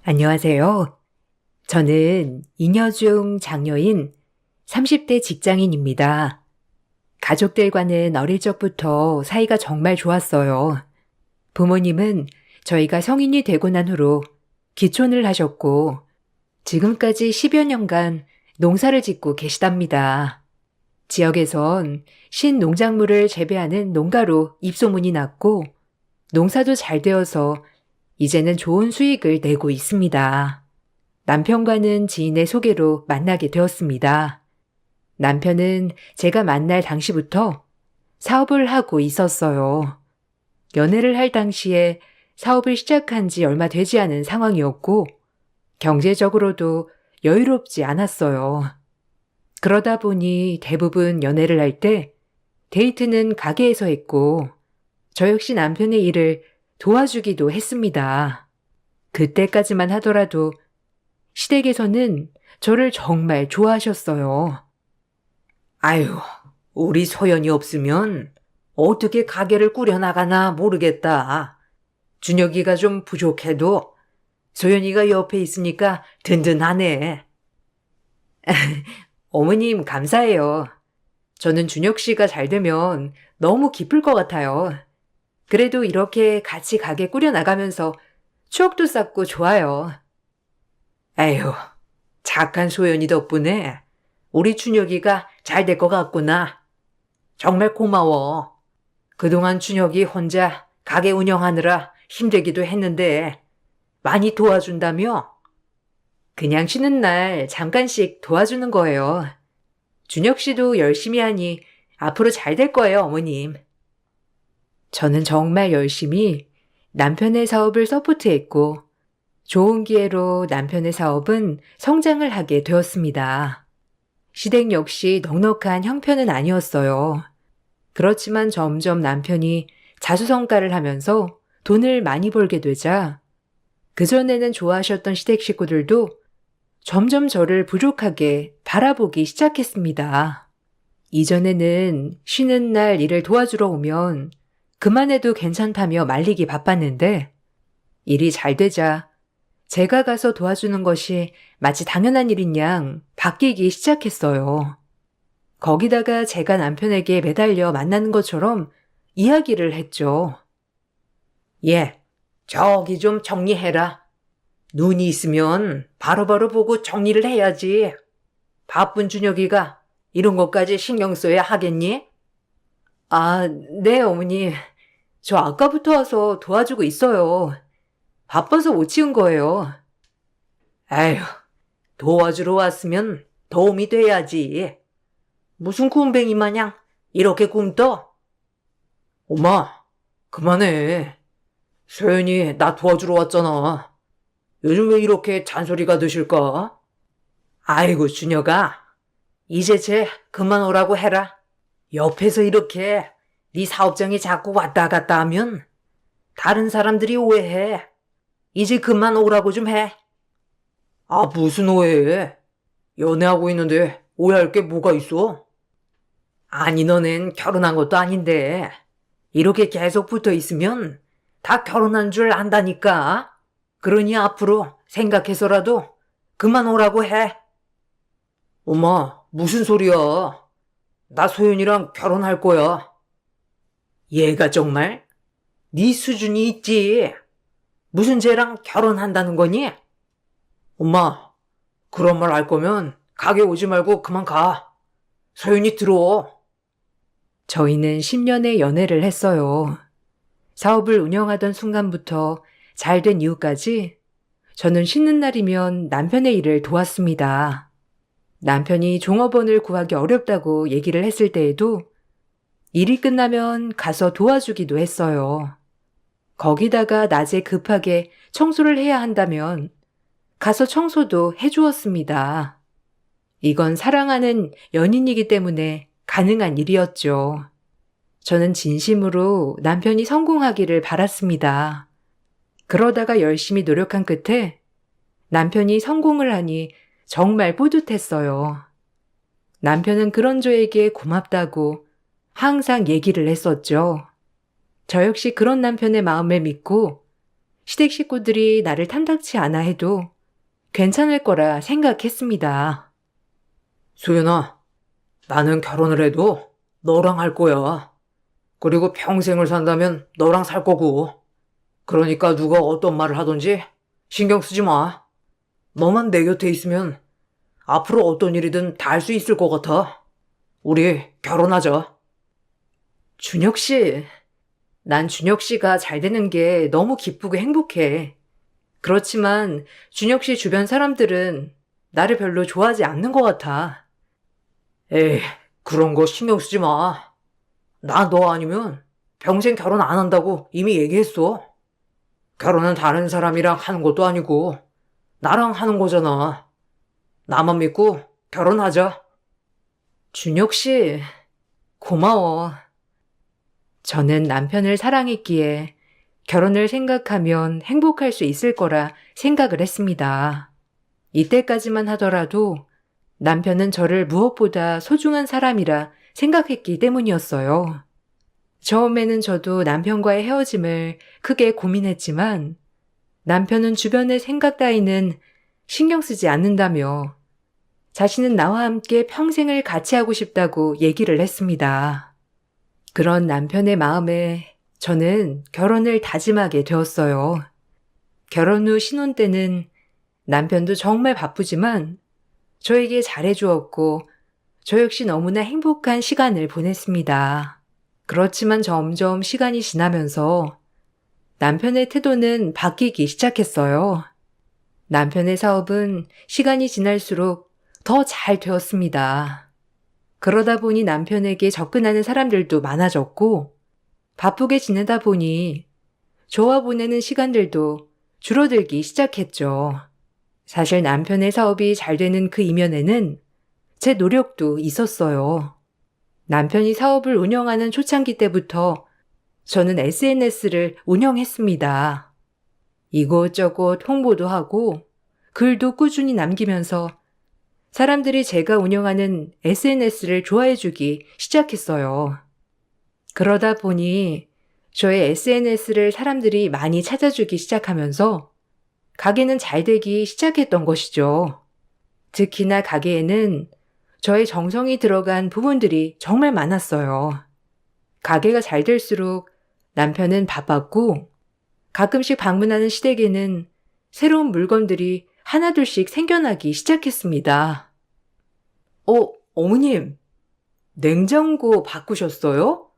안녕하세요. 저는 잉여 중 장녀인 30대 직장인입니다. 가족들과는 어릴 적부터 사이가 정말 좋았어요. 부모님은 저희가 성인이 되고 난 후로 기촌을 하셨고 지금까지 10여 년간 농사를 짓고 계시답니다. 지역에선 신농작물을 재배하는 농가로 입소문이 났고 농사도 잘 되어서 이제는 좋은 수익을 내고 있습니다. 남편과는 지인의 소개로 만나게 되었습니다. 남편은 제가 만날 당시부터 사업을 하고 있었어요. 연애를 할 당시에 사업을 시작한 지 얼마 되지 않은 상황이었고 경제적으로도 여유롭지 않았어요. 그러다 보니 대부분 연애를 할 때 데이트는 가게에서 했고 저 역시 남편의 일을 도와주기도 했습니다. 그때까지만 하더라도 시댁에서는 저를 정말 좋아하셨어요. 아유, 우리 소연이 없으면 어떻게 가게를 꾸려나가나 모르겠다. 준혁이가 좀 부족해도 소연이가 옆에 있으니까 든든하네. 어머님 감사해요. 저는 준혁 씨가 잘 되면 너무 기쁠 것 같아요. 그래도 이렇게 같이 가게 꾸려나가면서 추억도 쌓고 좋아요. 에휴, 착한 소연이 덕분에 우리 준혁이가 잘 될 것 같구나. 정말 고마워. 그동안 준혁이 혼자 가게 운영하느라 힘들기도 했는데 많이 도와준다며? 그냥 쉬는 날 잠깐씩 도와주는 거예요. 준혁 씨도 열심히 하니 앞으로 잘 될 거예요, 어머님. 저는 정말 열심히 남편의 사업을 서포트했고 좋은 기회로 남편의 사업은 성장을 하게 되었습니다. 시댁 역시 넉넉한 형편은 아니었어요. 그렇지만 점점 남편이 자수성가를 하면서 돈을 많이 벌게 되자 그전에는 좋아하셨던 시댁 식구들도 점점 저를 부족하게 바라보기 시작했습니다. 이전에는 쉬는 날 일을 도와주러 오면 그만해도 괜찮다며 말리기 바빴는데 일이 잘 되자 제가 가서 도와주는 것이 마치 당연한 일인 양 바뀌기 시작했어요. 거기다가 제가 남편에게 매달려 만나는 것처럼 이야기를 했죠. 예, 저기 좀 정리해라. 눈이 있으면 바로바로 보고 정리를 해야지. 바쁜 준혁이가 이런 것까지 신경 써야 하겠니? 아, 네, 어머니. 저 아까부터 와서 도와주고 있어요. 바빠서 못 치운 거예요. 에휴, 도와주러 왔으면 도움이 돼야지. 무슨 굼벵이 마냥 이렇게 굼떠? 엄마, 그만해. 소연이 나 도와주러 왔잖아. 요즘 왜 이렇게 잔소리가 드실까? 아이고, 준혁아. 이제 쟤 그만 오라고 해라. 옆에서 이렇게 네 사업장에 자꾸 왔다 갔다 하면 다른 사람들이 오해해. 이제 그만 오라고 좀 해. 아, 무슨 오해해? 연애하고 있는데 오해할 게 뭐가 있어? 아니, 너넨 결혼한 것도 아닌데 이렇게 계속 붙어 있으면 다 결혼한 줄 안다니까. 그러니 앞으로 생각해서라도 그만 오라고 해. 엄마, 무슨 소리야? 나 소연이랑 결혼할 거야. 얘가 정말? 네 수준이 있지. 무슨 쟤랑 결혼한다는 거니? 엄마, 그런 말 할 거면 가게 오지 말고 그만 가. 소연이 들어오. 저희는 10년의 연애를 했어요. 사업을 운영하던 순간부터 잘 된 이후까지 저는 쉬는 날이면 남편의 일을 도왔습니다. 남편이 종업원을 구하기 어렵다고 얘기를 했을 때에도 일이 끝나면 가서 도와주기도 했어요. 거기다가 낮에 급하게 청소를 해야 한다면 가서 청소도 해주었습니다. 이건 사랑하는 연인이기 때문에 가능한 일이었죠. 저는 진심으로 남편이 성공하기를 바랐습니다. 그러다가 열심히 노력한 끝에 남편이 성공을 하니 정말 뿌듯했어요. 남편은 그런 저에게 고맙다고 항상 얘기를 했었죠. 저 역시 그런 남편의 마음을 믿고 시댁 식구들이 나를 탐탁치 않아 해도 괜찮을 거라 생각했습니다. 소연아, 나는 결혼을 해도 너랑 할 거야. 그리고 평생을 산다면 너랑 살 거고. 그러니까 누가 어떤 말을 하든지 신경 쓰지 마. 너만 내 곁에 있으면 앞으로 어떤 일이든 다 할 수 있을 것 같아. 우리 결혼하자. 준혁 씨, 난 준혁 씨가 잘 되는 게 너무 기쁘고 행복해. 그렇지만 준혁 씨 주변 사람들은 나를 별로 좋아하지 않는 것 같아. 에이, 그런 거 신경 쓰지 마. 나 너 아니면 평생 결혼 안 한다고 이미 얘기했어. 결혼은 다른 사람이랑 하는 것도 아니고 나랑 하는 거잖아. 나만 믿고 결혼하자. 준혁 씨, 고마워. 저는 남편을 사랑했기에 결혼을 생각하면 행복할 수 있을 거라 생각을 했습니다. 이때까지만 하더라도 남편은 저를 무엇보다 소중한 사람이라 생각했기 때문이었어요. 처음에는 저도 남편과의 헤어짐을 크게 고민했지만 남편은 주변의 생각 따위는 신경 쓰지 않는다며 자신은 나와 함께 평생을 같이 하고 싶다고 얘기를 했습니다. 그런 남편의 마음에 저는 결혼을 다짐하게 되었어요. 결혼 후 신혼 때는 남편도 정말 바쁘지만 저에게 잘해주었고 저 역시 너무나 행복한 시간을 보냈습니다. 그렇지만 점점 시간이 지나면서 남편의 태도는 바뀌기 시작했어요. 남편의 사업은 시간이 지날수록 더 잘 되었습니다. 그러다 보니 남편에게 접근하는 사람들도 많아졌고 바쁘게 지내다 보니 저와 보내는 시간들도 줄어들기 시작했죠. 사실 남편의 사업이 잘 되는 그 이면에는 제 노력도 있었어요. 남편이 사업을 운영하는 초창기 때부터 저는 SNS를 운영했습니다. 이곳저곳 홍보도 하고 글도 꾸준히 남기면서 사람들이 제가 운영하는 SNS를 좋아해주기 시작했어요. 그러다 보니 저의 SNS를 사람들이 많이 찾아주기 시작하면서 가게는 잘 되기 시작했던 것이죠. 특히나 가게에는 저의 정성이 들어간 부분들이 정말 많았어요. 가게가 잘 될수록 남편은 바빴고 가끔씩 방문하는 시댁에는 새로운 물건들이 하나둘씩 생겨나기 시작했습니다. 어머님, 냉장고 바꾸셨어요?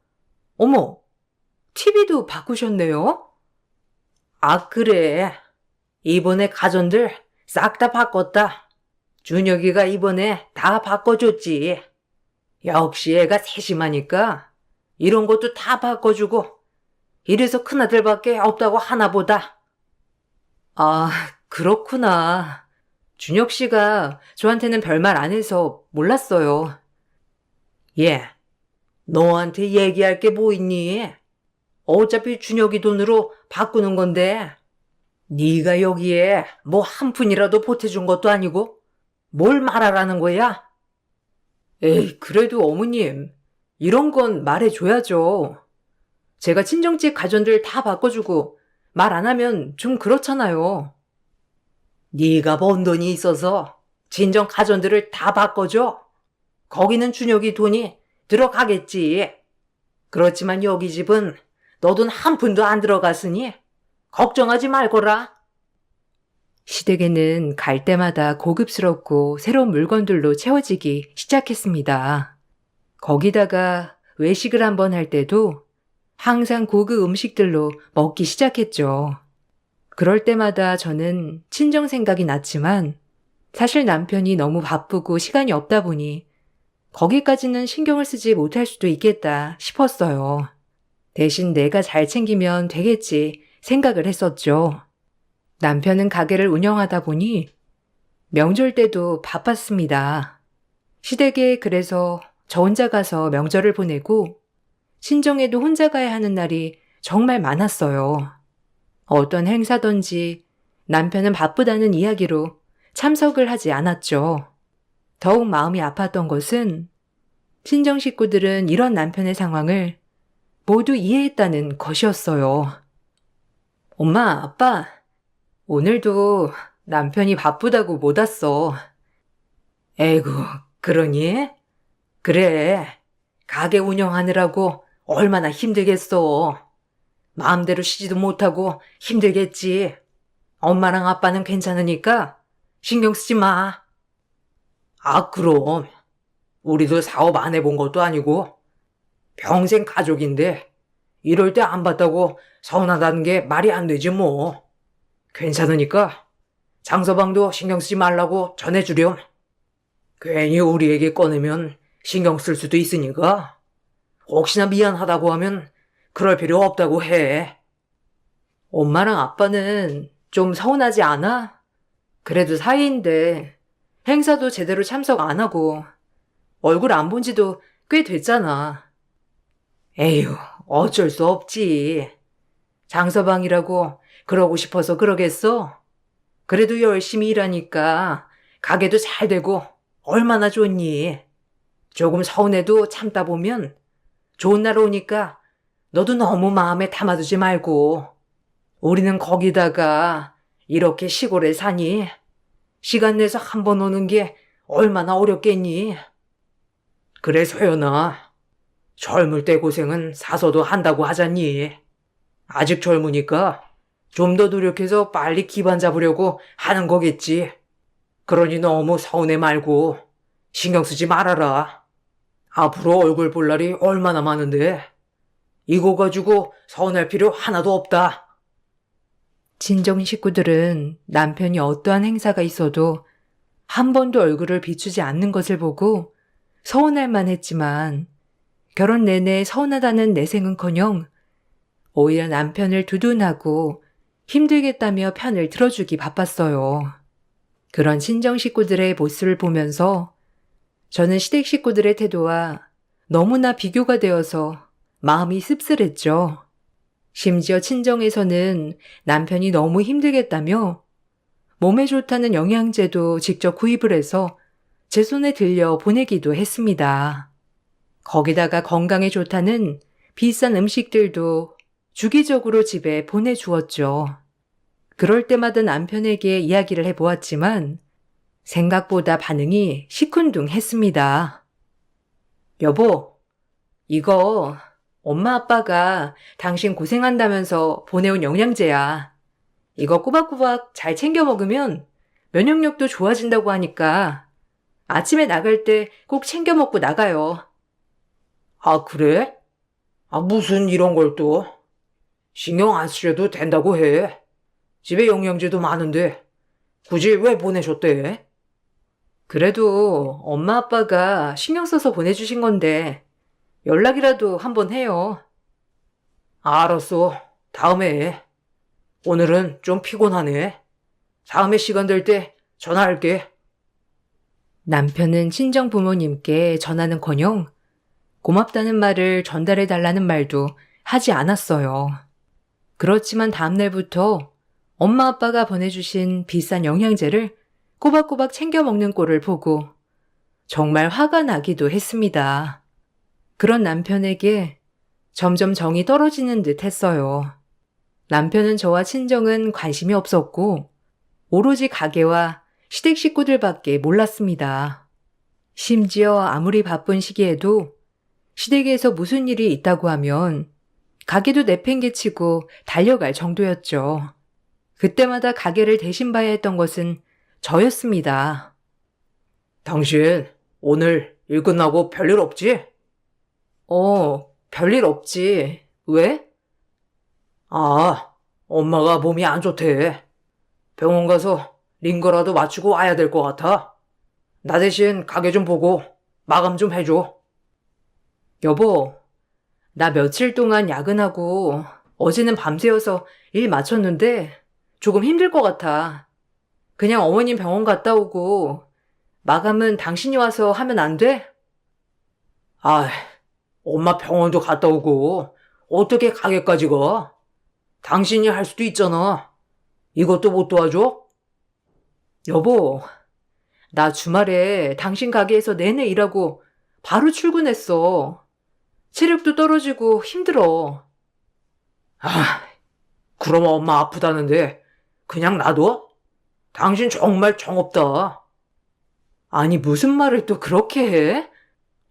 어머, TV도 바꾸셨네요? 아, 그래. 이번에 가전들 싹 다 바꿨다. 준혁이가 이번에 다 바꿔줬지. 역시 애가 세심하니까 이런 것도 다 바꿔주고 이래서 큰아들밖에 없다고 하나보다. 아, 그렇구나. 준혁 씨가 저한테는 별말 안 해서 몰랐어요. 예, 너한테 얘기할 게 뭐 있니? 어차피 준혁이 돈으로 바꾸는 건데 네가 여기에 뭐 한 푼이라도 보태준 것도 아니고 뭘 말하라는 거야? 에이, 그래도 어머님, 이런 건 말해줘야죠. 제가 친정집 가전들 다 바꿔주고 말 안 하면 좀 그렇잖아요. 네가 번 돈이 있어서 진정 가전들을 다 바꿔줘. 거기는 준혁이 돈이 들어가겠지. 그렇지만 여기 집은 너 돈 한 푼도 안 들어갔으니 걱정하지 말거라. 시댁에는 갈 때마다 고급스럽고 새로운 물건들로 채워지기 시작했습니다. 거기다가 외식을 한번 할 때도 항상 고급 음식들로 먹기 시작했죠. 그럴 때마다 저는 친정 생각이 났지만 사실 남편이 너무 바쁘고 시간이 없다 보니 거기까지는 신경을 쓰지 못할 수도 있겠다 싶었어요. 대신 내가 잘 챙기면 되겠지 생각을 했었죠. 남편은 가게를 운영하다 보니 명절 때도 바빴습니다. 시댁에 그래서 저 혼자 가서 명절을 보내고 친정에도 혼자 가야 하는 날이 정말 많았어요. 어떤 행사든지 남편은 바쁘다는 이야기로 참석을 하지 않았죠. 더욱 마음이 아팠던 것은 친정 식구들은 이런 남편의 상황을 모두 이해했다는 것이었어요. 엄마, 아빠, 오늘도 남편이 바쁘다고 못 왔어. 에이구, 그러니? 그래, 가게 운영하느라고 얼마나 힘들겠어. 마음대로 쉬지도 못하고 힘들겠지. 엄마랑 아빠는 괜찮으니까 신경 쓰지 마. 아, 그럼. 우리도 사업 안 해본 것도 아니고 평생 가족인데 이럴 때 안 봤다고 서운하다는 게 말이 안 되지 뭐. 괜찮으니까 장서방도 신경 쓰지 말라고 전해주렴. 괜히 우리에게 꺼내면 신경 쓸 수도 있으니까 혹시나 미안하다고 하면 그럴 필요 없다고 해. 엄마랑 아빠는 좀 서운하지 않아? 그래도 사이인데 행사도 제대로 참석 안 하고 얼굴 안 본 지도 꽤 됐잖아. 에휴, 어쩔 수 없지. 장서방이라고 그러고 싶어서 그러겠어? 그래도 열심히 일하니까 가게도 잘 되고 얼마나 좋니? 조금 서운해도 참다 보면 좋은 날 오니까 너도 너무 마음에 담아두지 말고 우리는 거기다가 이렇게 시골에 사니 시간 내서 한 번 오는 게 얼마나 어렵겠니? 그래 소연아, 젊을 때 고생은 사서도 한다고 하잖니. 아직 젊으니까 좀 더 노력해서 빨리 기반 잡으려고 하는 거겠지. 그러니 너무 서운해 말고 신경 쓰지 말아라. 앞으로 얼굴 볼 날이 얼마나 많은데 이거 가지고 서운할 필요 하나도 없다. 친정 식구들은 남편이 어떠한 행사가 있어도 한 번도 얼굴을 비추지 않는 것을 보고 서운할 만했지만 결혼 내내 서운하다는 내색은커녕 오히려 남편을 두둔하고 힘들겠다며 편을 들어주기 바빴어요. 그런 친정 식구들의 모습을 보면서 저는 시댁 식구들의 태도와 너무나 비교가 되어서 마음이 씁쓸했죠. 심지어 친정에서는 남편이 너무 힘들겠다며 몸에 좋다는 영양제도 직접 구입을 해서 제 손에 들려 보내기도 했습니다. 거기다가 건강에 좋다는 비싼 음식들도 주기적으로 집에 보내주었죠. 그럴 때마다 남편에게 이야기를 해보았지만 생각보다 반응이 시큰둥했습니다. 여보, 이거 엄마 아빠가 당신 고생한다면서 보내온 영양제야. 이거 꼬박꼬박 잘 챙겨 먹으면 면역력도 좋아진다고 하니까 아침에 나갈 때 꼭 챙겨 먹고 나가요. 아, 그래? 아, 무슨 이런 걸 또. 신경 안 쓰셔도 된다고 해. 집에 영양제도 많은데 굳이 왜 보내셨대? 그래도 엄마 아빠가 신경 써서 보내주신 건데 연락이라도 한번 해요. 알았어. 다음에 해. 오늘은 좀 피곤하네. 다음에 시간 될 때 전화할게. 남편은 친정 부모님께 전화는커녕 고맙다는 말을 전달해달라는 말도 하지 않았어요. 그렇지만 다음날부터 엄마 아빠가 보내주신 비싼 영양제를 꼬박꼬박 챙겨 먹는 꼴을 보고 정말 화가 나기도 했습니다. 그런 남편에게 점점 정이 떨어지는 듯 했어요. 남편은 저와 친정은 관심이 없었고 오로지 가게와 시댁 식구들밖에 몰랐습니다. 심지어 아무리 바쁜 시기에도 시댁에서 무슨 일이 있다고 하면 가게도 내팽개치고 달려갈 정도였죠. 그때마다 가게를 대신 봐야 했던 것은 저였습니다. 당신 오늘 일 끝나고 별일 없지? 별일 없지. 왜? 아, 엄마가 몸이 안 좋대. 병원 가서 링거라도 맞추고 와야 될 것 같아. 나 대신 가게 좀 보고 마감 좀 해줘. 여보, 나 며칠 동안 야근하고 어제는 밤새워서 일 마쳤는데 조금 힘들 것 같아. 그냥 어머님 병원 갔다 오고 마감은 당신이 와서 하면 안 돼? 아, 엄마 병원도 갔다 오고 어떻게 가게까지 가? 당신이 할 수도 있잖아. 이것도 못 도와줘? 여보, 나 주말에 당신 가게에서 내내 일하고 바로 출근했어. 체력도 떨어지고 힘들어. 아, 그럼 엄마 아프다는데 그냥 놔둬? 당신 정말 정없다. 아니, 무슨 말을 또 그렇게 해?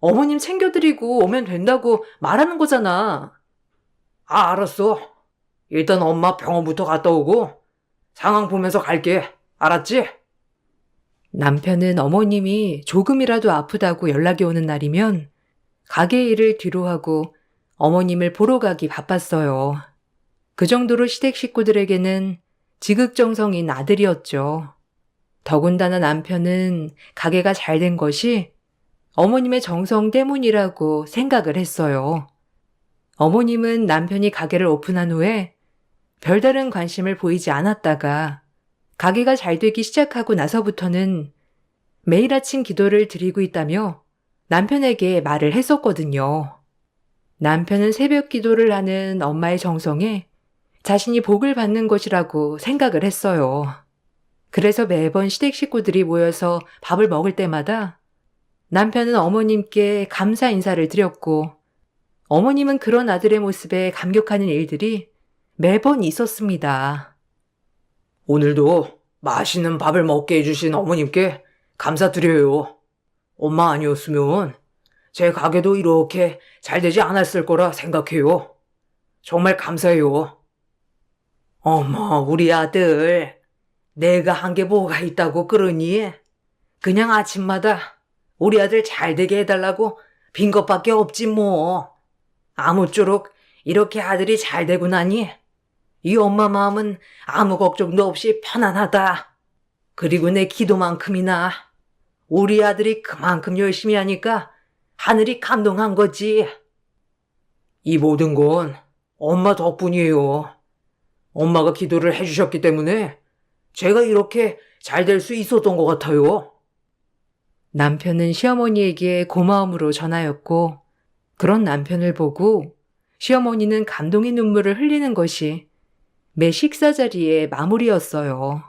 어머님 챙겨드리고 오면 된다고 말하는 거잖아. 아, 알았어. 일단 엄마 병원부터 갔다 오고 상황 보면서 갈게. 알았지? 남편은 어머님이 조금이라도 아프다고 연락이 오는 날이면 가게 일을 뒤로 하고 어머님을 보러 가기 바빴어요. 그 정도로 시댁 식구들에게는 지극정성인 아들이었죠. 더군다나 남편은 가게가 잘 된 것이 어머님의 정성 때문이라고 생각을 했어요. 어머님은 남편이 가게를 오픈한 후에 별다른 관심을 보이지 않았다가 가게가 잘 되기 시작하고 나서부터는 매일 아침 기도를 드리고 있다며 남편에게 말을 했었거든요. 남편은 새벽 기도를 하는 엄마의 정성에 자신이 복을 받는 것이라고 생각을 했어요. 그래서 매번 시댁 식구들이 모여서 밥을 먹을 때마다 남편은 어머님께 감사 인사를 드렸고 어머님은 그런 아들의 모습에 감격하는 일들이 매번 있었습니다. 오늘도 맛있는 밥을 먹게 해주신 어머님께 감사드려요. 엄마 아니었으면 제 가게도 이렇게 잘 되지 않았을 거라 생각해요. 정말 감사해요. 어머, 우리 아들. 내가 한 게 뭐가 있다고 그러니? 그냥 아침마다 우리 아들 잘 되게 해달라고 빈 것밖에 없지 뭐. 아무쪼록 이렇게 아들이 잘 되고 나니 이 엄마 마음은 아무 걱정도 없이 편안하다. 그리고 내 기도만큼이나 우리 아들이 그만큼 열심히 하니까 하늘이 감동한 거지. 이 모든 건 엄마 덕분이에요. 엄마가 기도를 해주셨기 때문에 제가 이렇게 잘 될 수 있었던 것 같아요. 남편은 시어머니에게 고마움으로 전하였고 그런 남편을 보고 시어머니는 감동의 눈물을 흘리는 것이 매 식사 자리의 마무리였어요.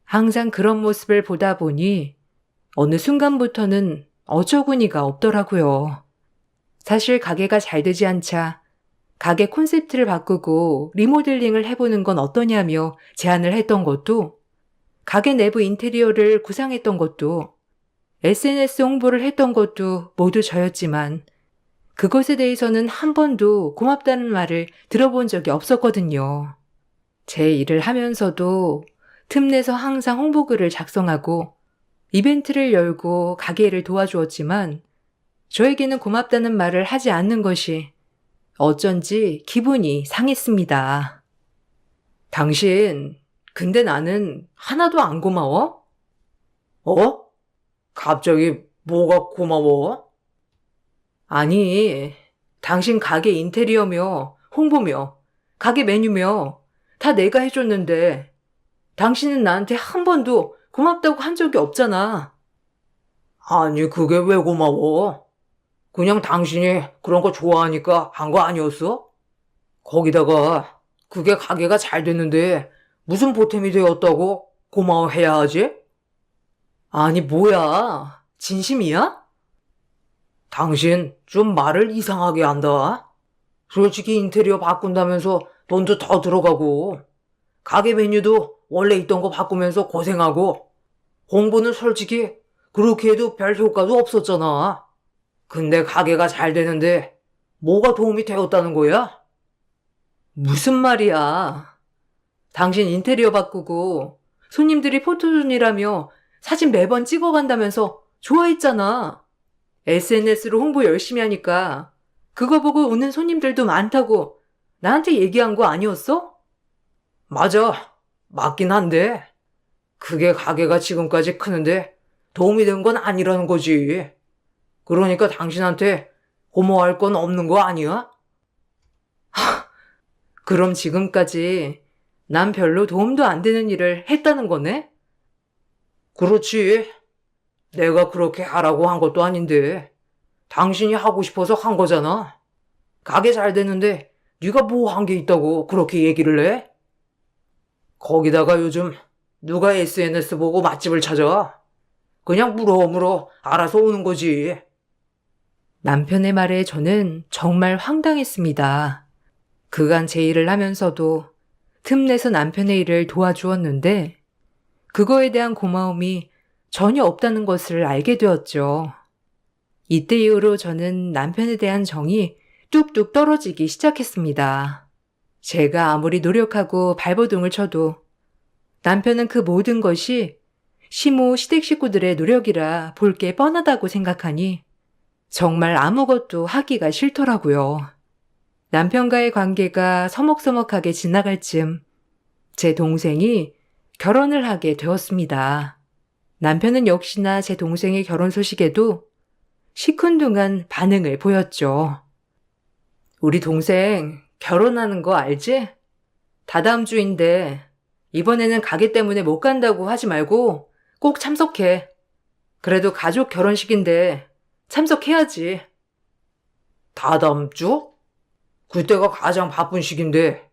항상 그런 모습을 보다 보니 어느 순간부터는 어처구니가 없더라고요. 사실 가게가 잘 되지 않자 가게 콘셉트를 바꾸고 리모델링을 해보는 건 어떠냐며 제안을 했던 것도 가게 내부 인테리어를 구상했던 것도 SNS 홍보를 했던 것도 모두 저였지만 그것에 대해서는 한 번도 고맙다는 말을 들어본 적이 없었거든요. 제 일을 하면서도 틈내서 항상 홍보글을 작성하고 이벤트를 열고 가게를 도와주었지만 저에게는 고맙다는 말을 하지 않는 것이 어쩐지 기분이 상했습니다. 당신, 근데 나는 하나도 안 고마워? 어? 갑자기 뭐가 고마워? 아니, 당신 가게 인테리어며 홍보며 가게 메뉴며 다 내가 해줬는데 당신은 나한테 한 번도 고맙다고 한 적이 없잖아. 아니, 그게 왜 고마워? 그냥 당신이 그런 거 좋아하니까 한 거 아니었어? 거기다가 그게 가게가 잘 됐는데 무슨 보탬이 되었다고 고마워해야 하지? 아니, 뭐야? 진심이야? 당신 좀 말을 이상하게 한다. 솔직히 인테리어 바꾼다면서 돈도 더 들어가고 가게 메뉴도 원래 있던 거 바꾸면서 고생하고 홍보는 솔직히 그렇게 해도 별 효과도 없었잖아. 근데 가게가 잘 되는데 뭐가 도움이 되었다는 거야? 무슨 말이야? 당신 인테리어 바꾸고 손님들이 포토존이라며 사진 매번 찍어간다면서 좋아했잖아. SNS로 홍보 열심히 하니까 그거 보고 오는 손님들도 많다고 나한테 얘기한 거 아니었어? 맞아. 맞긴 한데 그게 가게가 지금까지 크는데 도움이 된 건 아니라는 거지. 그러니까 당신한테 고마워할 건 없는 거 아니야? 그럼 지금까지 난 별로 도움도 안 되는 일을 했다는 거네? 그렇지. 내가 그렇게 하라고 한 것도 아닌데 당신이 하고 싶어서 한 거잖아. 가게 잘 되는데 네가 뭐 한 게 있다고 그렇게 얘기를 해? 거기다가 요즘 누가 SNS 보고 맛집을 찾아? 그냥 물어 알아서 오는 거지. 남편의 말에 저는 정말 황당했습니다. 그간 제 일을 하면서도 틈내서 남편의 일을 도와주었는데 그거에 대한 고마움이 전혀 없다는 것을 알게 되었죠. 이때 이후로 저는 남편에 대한 정이 뚝뚝 떨어지기 시작했습니다. 제가 아무리 노력하고 발버둥을 쳐도 남편은 그 모든 것이 시모 시댁 식구들의 노력이라 볼 게 뻔하다고 생각하니 정말 아무것도 하기가 싫더라고요. 남편과의 관계가 서먹서먹하게 지나갈 즈음 제 동생이 결혼을 하게 되었습니다. 남편은 역시나 제 동생의 결혼 소식에도 시큰둥한 반응을 보였죠. 우리 동생 결혼하는 거 알지? 다다음 주인데 이번에는 가게 때문에 못 간다고 하지 말고 꼭 참석해. 그래도 가족 결혼식인데 참석해야지. 다다음 주? 그때가 가장 바쁜 시기인데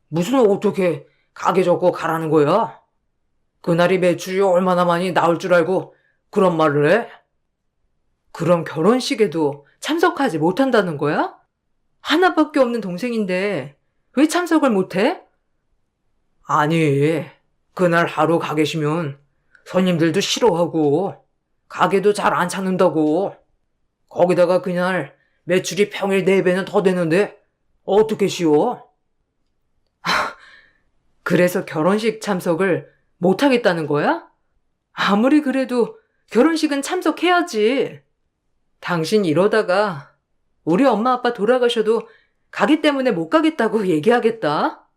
무슨 어떻게 가게 접고 가라는 거야? 그날이 매출이 얼마나 많이 나올 줄 알고 그런 말을 해? 그럼 결혼식에도 참석하지 못한다는 거야? 하나밖에 없는 동생인데 왜 참석을 못해? 아니, 그날 하루 가 계시면 손님들도 싫어하고 가게도 잘 안 찾는다고. 거기다가 그날 매출이 평일 4배는 더 되는데 어떻게 쉬워? 그래서 결혼식 참석을 못하겠다는 거야? 아무리 그래도 결혼식은 참석해야지. 당신 이러다가 우리 엄마 아빠 돌아가셔도 가게 때문에 못 가겠다고 얘기하겠다.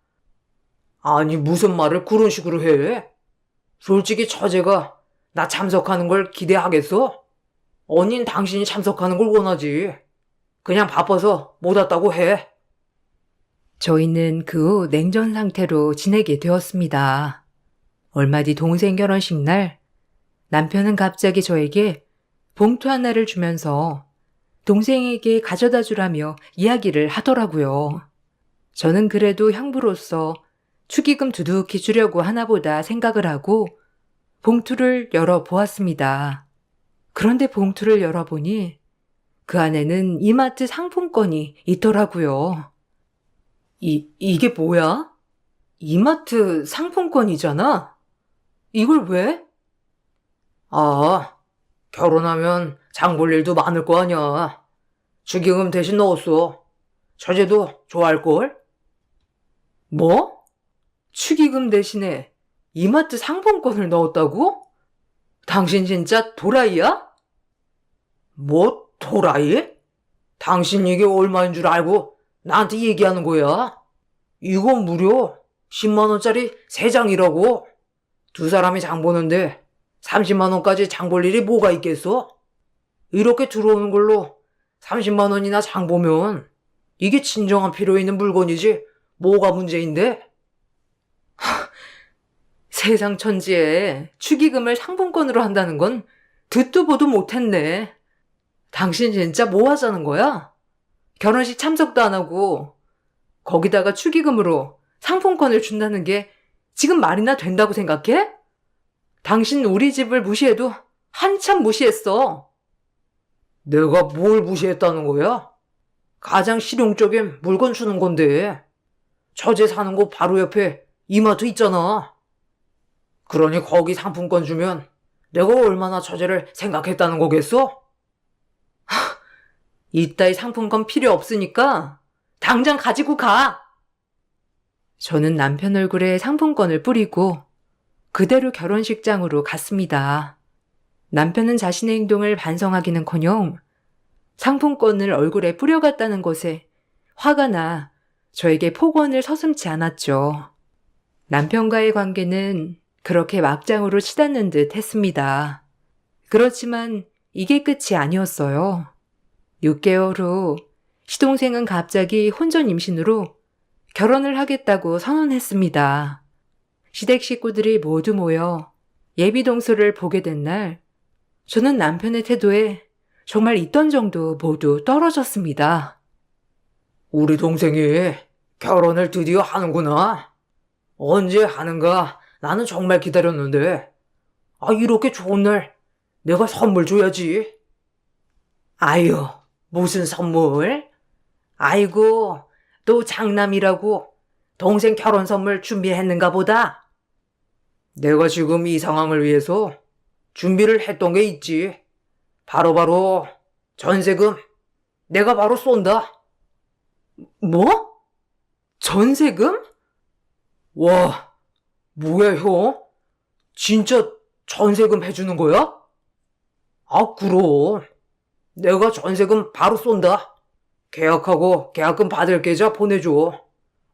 아니, 무슨 말을 그런 식으로 해? 솔직히 처제가 나 참석하는 걸 기대하겠어? 언닌 당신이 참석하는 걸 원하지. 그냥 바빠서 못 왔다고 해. 저희는 그 후 냉전 상태로 지내게 되었습니다. 얼마 뒤 동생 결혼식 날 남편은 갑자기 저에게 봉투 하나를 주면서 동생에게 가져다 주라며 이야기를 하더라고요. 저는 그래도 형부로서 축의금 두둑히 주려고 하나 보다 생각을 하고 봉투를 열어보았습니다. 그런데 봉투를 열어보니 그 안에는 이마트 상품권이 있더라고요. 이게 뭐야? 이마트 상품권이잖아? 이걸 왜? 아, 결혼하면 장 볼 일도 많을 거 아니야. 축의금 대신 넣었어. 처제도 좋아할걸? 뭐? 축의금 대신에 이마트 상품권을 넣었다고? 당신 진짜 도라이야? 뭐, 도라이? 당신 이게 얼마인 줄 알고 나한테 얘기하는 거야? 이거 무려 10만원짜리 3장이라고. 두 사람이 장 보는데 30만원까지 장 볼 일이 뭐가 있겠어? 이렇게 들어오는 걸로 30만원이나 장 보면 이게 진정한 필요 있는 물건이지 뭐가 문제인데? 세상 천지에 축의금을 상품권으로 한다는 건 듣도 보도 못했네. 당신 진짜 뭐 하자는 거야? 결혼식 참석도 안 하고 거기다가 축의금으로 상품권을 준다는 게 지금 말이나 된다고 생각해? 당신 우리 집을 무시해도 한참 무시했어. 내가 뭘 무시했다는 거야? 가장 실용적인 물건 주는 건데. 처제 사는 곳 바로 옆에 이마트 있잖아. 그러니 거기 상품권 주면 내가 얼마나 처제를 생각했다는 거겠어? 이따위 상품권 필요 없으니까 당장 가지고 가. 저는 남편 얼굴에 상품권을 뿌리고 그대로 결혼식장으로 갔습니다. 남편은 자신의 행동을 반성하기는커녕 상품권을 얼굴에 뿌려갔다는 것에 화가 나 저에게 폭언을 서슴지 않았죠. 남편과의 관계는 그렇게 막장으로 치닫는 듯 했습니다. 그렇지만 이게 끝이 아니었어요. 6개월 후 시동생은 갑자기 혼전 임신으로 결혼을 하겠다고 선언했습니다. 시댁 식구들이 모두 모여 예비 동서를 보게 된 날, 저는 남편의 태도에 정말 있던 정도 모두 떨어졌습니다. 우리 동생이 결혼을 드디어 하는구나. 언제 하는가 나는 정말 기다렸는데. 이렇게 좋은 날 내가 선물 줘야지. 아유, 무슨 선물? 아이고, 또 장남이라고 동생 결혼 선물 준비했는가 보다. 내가 지금 이 상황을 위해서 준비를 했던 게 있지. 바로바로 전세금 내가 바로 쏜다. 뭐? 전세금? 와, 뭐야, 형? 진짜 전세금 해주는 거야? 아, 그럼. 내가 전세금 바로 쏜다. 계약하고 계약금 받을 계좌 보내줘.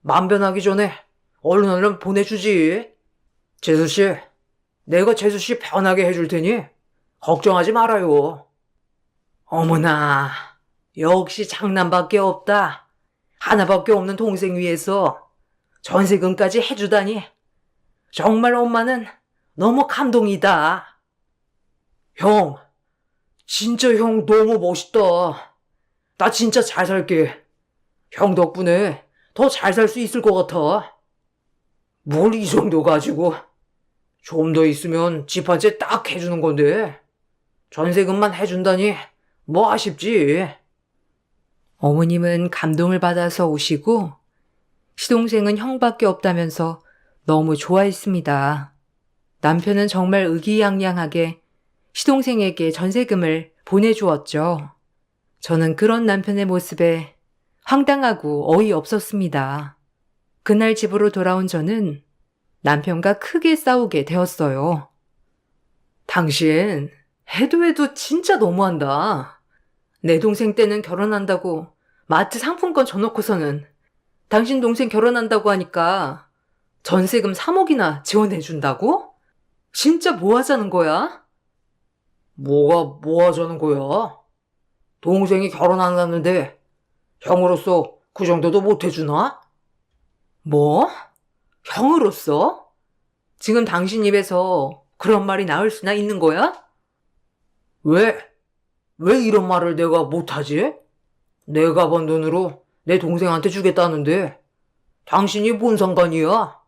만변하기 전에 얼른 보내주지. 재수씨, 내가 재수씨 편하게 해줄 테니 걱정하지 말아요. 어머나, 역시 장남밖에 없다. 하나밖에 없는 동생 위해서 전세금까지 해주다니. 정말 엄마는 너무 감동이다. 형, 진짜 형 너무 멋있다. 나 진짜 잘 살게. 형 덕분에 더 잘 살 수 있을 것 같아. 뭘 이 정도 가지고. 좀 더 있으면 집 한 채 딱 해주는 건데. 전세금만 해준다니 뭐 아쉽지. 어머님은 감동을 받아서 우시고 시동생은 형밖에 없다면서 너무 좋아했습니다. 남편은 정말 의기양양하게 시동생에게 전세금을 보내주었죠. 저는 그런 남편의 모습에 황당하고 어이없었습니다. 그날 집으로 돌아온 저는 남편과 크게 싸우게 되었어요. 당신 해도 해도 진짜 너무한다. 내 동생 때는 결혼한다고 마트 상품권 줘놓고서는 당신 동생 결혼한다고 하니까 전세금 3억이나 지원해준다고? 진짜 뭐 하자는 거야? 뭐가 뭐 하자는 거야? 동생이 결혼 안 했는데 형으로서 그 정도도 못 해주나? 뭐? 형으로서? 지금 당신 입에서 그런 말이 나올 수나 있는 거야? 왜? 왜 이런 말을 내가 못하지? 내가 번 돈으로 내 동생한테 주겠다는데 당신이 뭔 상관이야?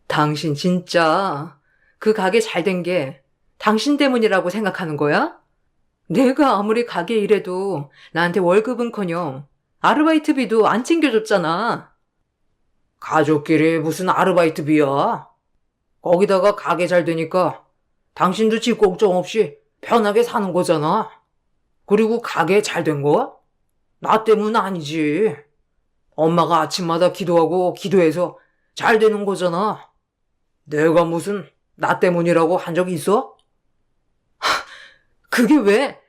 당신 진짜 그 가게 잘 된 게 당신 때문이라고 생각하는 거야? 내가 아무리 가게 일해도 나한테 월급은커녕 아르바이트비도 안 챙겨줬잖아. 가족끼리 무슨 아르바이트비야? 거기다가 가게 잘 되니까 당신도 집 걱정 없이 편하게 사는 거잖아. 그리고 가게 잘 된 거? 나 때문 아니지. 엄마가 아침마다 기도하고 기도해서 잘 되는 거잖아. 내가 무슨 나 때문이라고 한 적 있어? 그게 왜?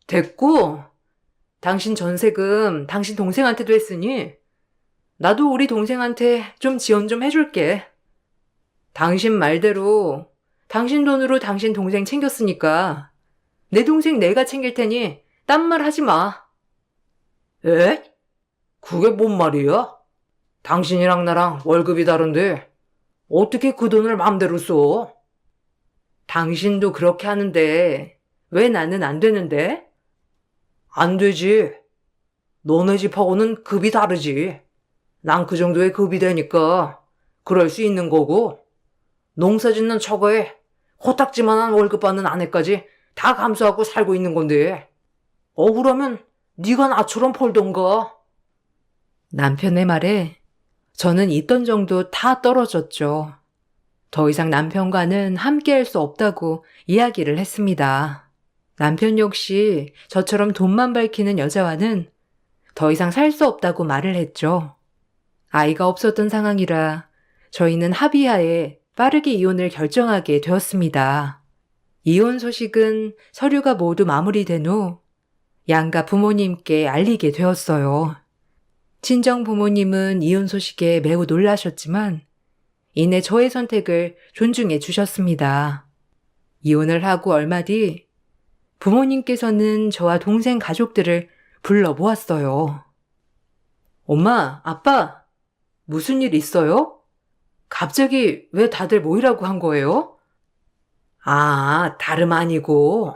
됐고, 당신 전세금 당신 동생한테도 했으니 나도 우리 동생한테 좀 지원 좀 해줄게. 당신 말대로 당신 돈으로 당신 동생 챙겼으니까 내 동생 내가 챙길 테니 딴 말 하지 마. 에? 그게 뭔 말이야? 당신이랑 나랑 월급이 다른데 어떻게 그 돈을 맘대로 써? 당신도 그렇게 하는데 왜 나는 안 되는데? 안 되지. 너네 집하고는 급이 다르지. 난 그 정도의 급이 되니까 그럴 수 있는 거고, 농사 짓는 처거에 코딱지만한 월급 받는 아내까지 다 감수하고 살고 있는 건데 억울하면 네가 나처럼 벌던가. 남편의 말에 저는 있던 정도 다 떨어졌죠. 더 이상 남편과는 함께할 수 없다고 이야기를 했습니다. 남편 역시 저처럼 돈만 밝히는 여자와는 더 이상 살 수 없다고 말을 했죠. 아이가 없었던 상황이라 저희는 합의하에 빠르게 이혼을 결정하게 되었습니다. 이혼 소식은 서류가 모두 마무리된 후 양가 부모님께 알리게 되었어요. 친정 부모님은 이혼 소식에 매우 놀라셨지만 이내 저의 선택을 존중해 주셨습니다. 이혼을 하고 얼마 뒤 부모님께서는 저와 동생 가족들을 불러 모았어요. 엄마, 아빠, 무슨 일 있어요? 갑자기 왜 다들 모이라고 한 거예요? 아, 다름 아니고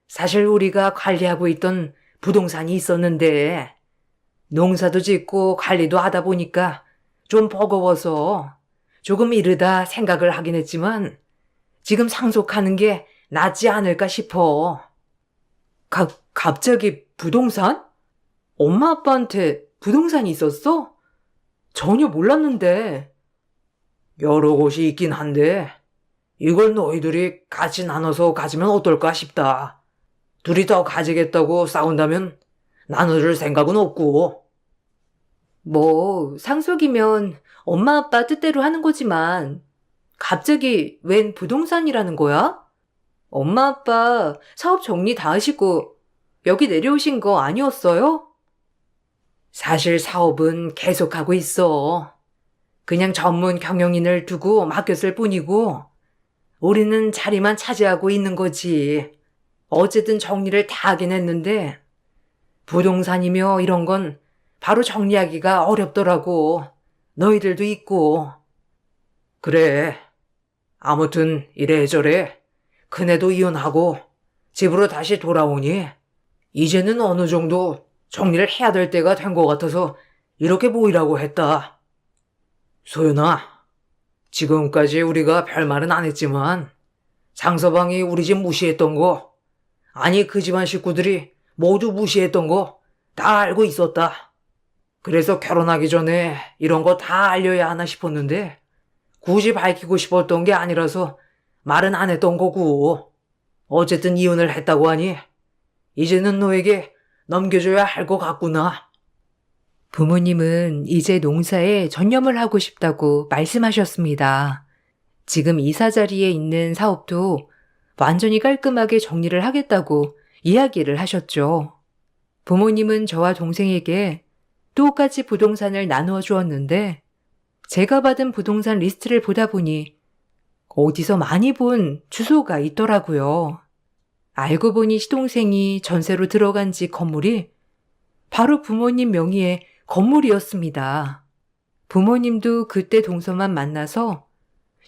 사실 우리가 관리하고 있던 부동산이 있었는데 농사도 짓고 관리도 하다 보니까 좀 버거워서 조금 이르다 생각을 하긴 했지만 지금 상속하는 게 낫지 않을까 싶어. 갑자기 부동산? 엄마 아빠한테 부동산이 있었어? 전혀 몰랐는데. 여러 곳이 있긴 한데 이걸 너희들이 같이 나눠서 가지면 어떨까 싶다. 둘이 더 가지겠다고 싸운다면 나눠줄 생각은 없고. 뭐, 상속이면 엄마 아빠 뜻대로 하는 거지만, 갑자기 웬 부동산이라는 거야? 엄마 아빠 사업 정리 다 하시고 여기 내려오신 거 아니었어요? 사실 사업은 계속하고 있어. 그냥 전문 경영인을 두고 맡겼을 뿐이고, 우리는 자리만 차지하고 있는 거지. 어쨌든 정리를 다 하긴 했는데, 부동산이며 이런 건 바로 정리하기가 어렵더라고. 너희들도 있고. 그래. 아무튼 이래저래 큰애도 이혼하고 집으로 다시 돌아오니 이제는 어느 정도 정리를 해야 될 때가 된 것 같아서 이렇게 모이라고 했다. 소연아, 지금까지 우리가 별말은 안 했지만 장서방이 우리 집 무시했던 거, 아니 그 집안 식구들이 모두 무시했던 거 다 알고 있었다. 그래서 결혼하기 전에 이런 거 다 알려야 하나 싶었는데 굳이 밝히고 싶었던 게 아니라서 말은 안 했던 거고, 어쨌든 이혼을 했다고 하니 이제는 너에게 넘겨줘야 할 것 같구나. 부모님은 이제 농사에 전념을 하고 싶다고 말씀하셨습니다. 지금 이사 자리에 있는 사업도 완전히 깔끔하게 정리를 하겠다고 이야기를 하셨죠. 부모님은 저와 동생에게 똑같이 부동산을 나누어 주었는데, 제가 받은 부동산 리스트를 보다 보니 어디서 많이 본 주소가 있더라고요. 알고 보니 시동생이 전세로 들어간 집 건물이 바로 부모님 명의의 건물이었습니다. 부모님도 그때 동서만 만나서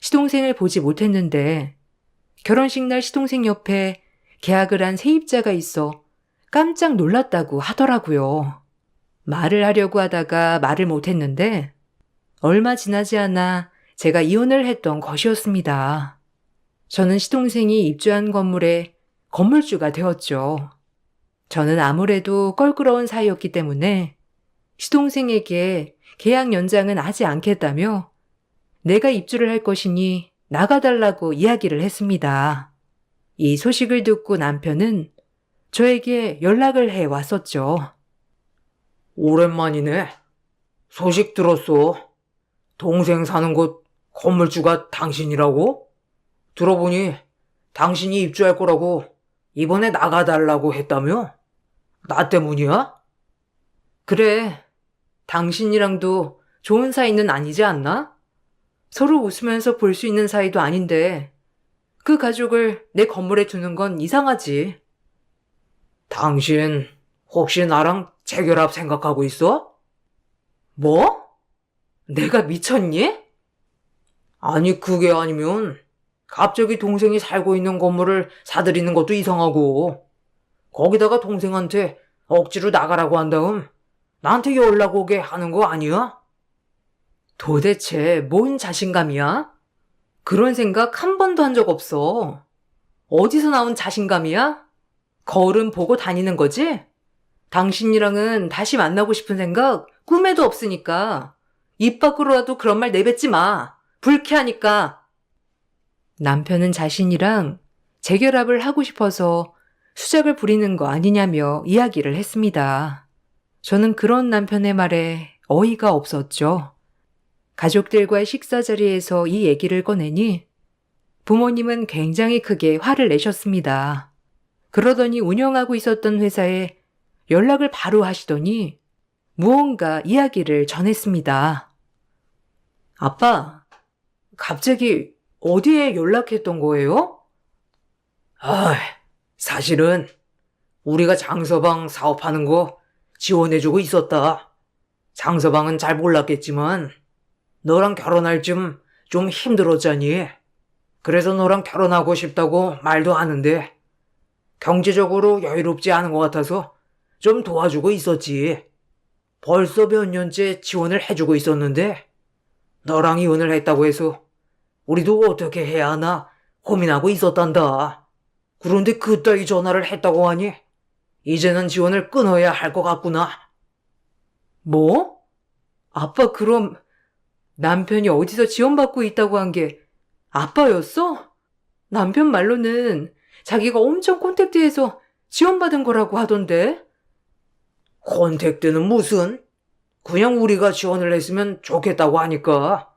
시동생을 보지 못했는데, 결혼식 날 시동생 옆에 계약을 한 세입자가 있어 깜짝 놀랐다고 하더라고요. 말을 하려고 하다가 말을 못했는데, 얼마 지나지 않아 제가 이혼을 했던 것이었습니다. 저는 시동생이 입주한 건물의 건물주가 되었죠. 저는 아무래도 껄끄러운 사이였기 때문에 시동생에게 계약 연장은 하지 않겠다며 내가 입주를 할 것이니 나가달라고 이야기를 했습니다. 이 소식을 듣고 남편은 저에게 연락을 해 왔었죠. 오랜만이네. 소식 들었어. 동생 사는 곳 건물주가 당신이라고? 들어보니 당신이 입주할 거라고 이번에 나가달라고 했다며? 나 때문이야? 그래, 당신이랑도 좋은 사이는 아니지 않나? 서로 웃으면서 볼 수 있는 사이도 아닌데 그 가족을 내 건물에 두는 건 이상하지. 당신 혹시 나랑 재결합 생각하고 있어? 뭐? 내가 미쳤니? 아니 그게 아니면 갑자기 동생이 살고 있는 건물을 사들이는 것도 이상하고, 거기다가 동생한테 억지로 나가라고 한 다음 나한테 연락 오게 하는 거 아니야? 도대체 뭔 자신감이야? 그런 생각 한 번도 한 적 없어. 어디서 나온 자신감이야? 거울은 보고 다니는 거지? 당신이랑은 다시 만나고 싶은 생각 꿈에도 없으니까 입 밖으로라도 그런 말 내뱉지 마. 불쾌하니까. 남편은 자신이랑 재결합을 하고 싶어서 수작을 부리는 거 아니냐며 이야기를 했습니다. 저는 그런 남편의 말에 어이가 없었죠. 가족들과의 식사 자리에서 이 얘기를 꺼내니 부모님은 굉장히 크게 화를 내셨습니다. 그러더니 운영하고 있었던 회사에 연락을 바로 하시더니 무언가 이야기를 전했습니다. 아빠, 갑자기 어디에 연락했던 거예요? 사실은 우리가 장서방 사업하는 거 지원해주고 있었다. 장서방은 잘 몰랐겠지만 너랑 결혼할 쯤 좀 힘들었잖니. 그래서 너랑 결혼하고 싶다고 말도 하는데 경제적으로 여유롭지 않은 것 같아서 좀 도와주고 있었지. 벌써 몇 년째 지원을 해주고 있었는데 너랑 이혼을 했다고 해서 우리도 어떻게 해야 하나 고민하고 있었단다. 그런데 그따위 전화를 했다고 하니 이제는 지원을 끊어야 할 것 같구나. 뭐? 아빠 그럼 남편이 어디서 지원받고 있다고 한 게 아빠였어? 남편 말로는 자기가 엄청 콘택트해서 지원받은 거라고 하던데? 콘택트는 무슨? 그냥 우리가 지원을 했으면 좋겠다고 하니까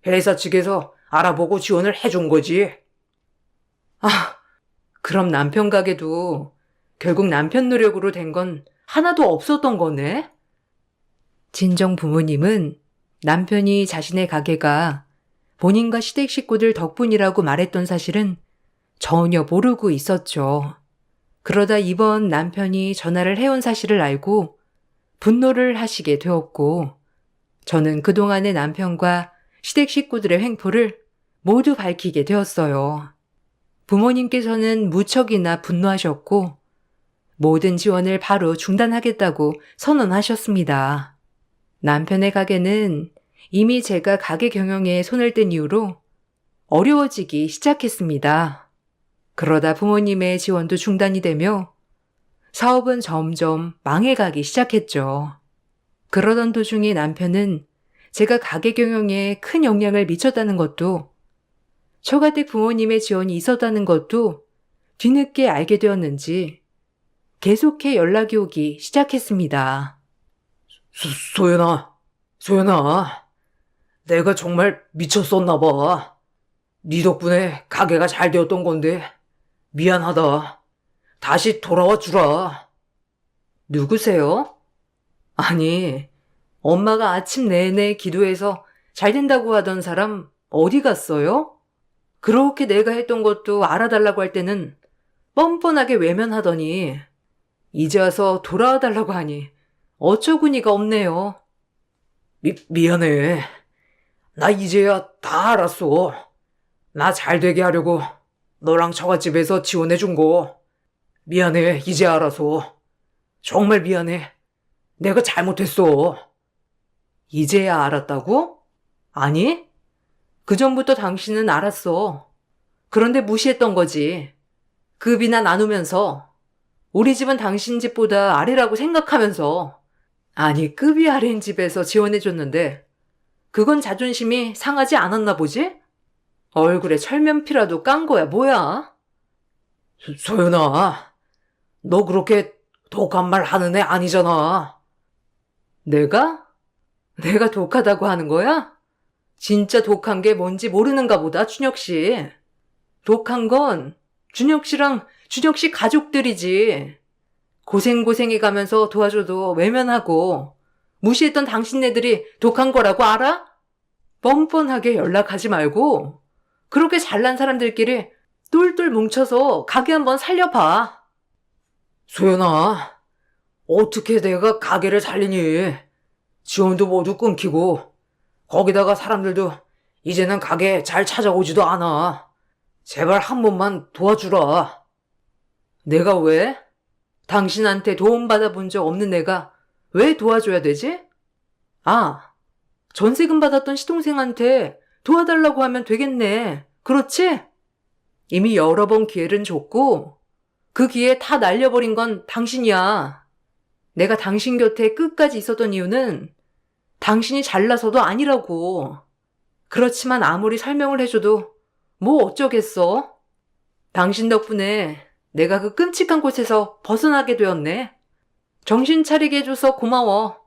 회사 측에서 알아보고 지원을 해준 거지. 아, 그럼 남편 가게도 결국 남편 노력으로 된 건 하나도 없었던 거네? 친정 부모님은 남편이 자신의 가게가 본인과 시댁 식구들 덕분이라고 말했던 사실은 전혀 모르고 있었죠. 그러다 이번 남편이 전화를 해온 사실을 알고 분노를 하시게 되었고, 저는 그동안의 남편과 시댁 식구들의 횡포를 모두 밝히게 되었어요. 부모님께서는 무척이나 분노하셨고, 모든 지원을 바로 중단하겠다고 선언하셨습니다. 남편의 가게는 이미 제가 가게 경영에 손을 뗀 이후로 어려워지기 시작했습니다. 그러다 부모님의 지원도 중단이 되며 사업은 점점 망해가기 시작했죠. 그러던 도중에 남편은 제가 가게 경영에 큰 영향을 미쳤다는 것도, 처가댁 부모님의 지원이 있었다는 것도 뒤늦게 알게 되었는지 계속해 연락이 오기 시작했습니다. 소연아, 내가 정말 미쳤었나 봐. 네 덕분에 가게가 잘 되었던 건데 미안하다. 다시 돌아와 주라. 누구세요? 아니, 엄마가 아침 내내 기도해서 잘 된다고 하던 사람 어디 갔어요? 그렇게 내가 했던 것도 알아달라고 할 때는 뻔뻔하게 외면하더니 이제 와서 돌아와 달라고 하니 어처구니가 없네요. 미안해. 나 이제야 다 알았어. 나 잘 되게 하려고 너랑 처갓집에서 지원해 준 거. 미안해, 이제 알아서. 정말 미안해. 내가 잘못했어. 이제야 알았다고? 아니, 그전부터 당신은 알았어. 그런데 무시했던 거지. 급이나 나누면서 우리 집은 당신 집보다 아래라고 생각하면서. 아니, 급이 아래인 집에서 지원해줬는데 그건 자존심이 상하지 않았나 보지? 얼굴에 철면피라도 깐 거야, 뭐야? 소연아, 너 그렇게 독한 말 하는 애 아니잖아. 내가? 내가 독하다고 하는 거야? 진짜 독한 게 뭔지 모르는가 보다, 준혁 씨. 독한 건 준혁 씨랑 준혁 씨 가족들이지. 고생고생해 가면서 도와줘도 외면하고 무시했던 당신네들이 독한 거라고 알아? 뻔뻔하게 연락하지 말고 그렇게 잘난 사람들끼리 똘똘 뭉쳐서 가게 한번 살려봐. 소연아, 어떻게 내가 가게를 살리니? 지원도 모두 끊기고 거기다가 사람들도 이제는 가게 잘 찾아오지도 않아. 제발 한 번만 도와주라. 내가 왜? 당신한테 도움받아 본 적 없는 내가 왜 도와줘야 되지? 아, 전세금 받았던 시동생한테 도와달라고 하면 되겠네. 그렇지? 이미 여러 번 기회를 줬고 그 기회 다 날려버린 건 당신이야. 내가 당신 곁에 끝까지 있었던 이유는 당신이 잘나서도 아니라고. 그렇지만 아무리 설명을 해줘도 뭐 어쩌겠어? 당신 덕분에 내가 그 끔찍한 곳에서 벗어나게 되었네. 정신 차리게 해줘서 고마워.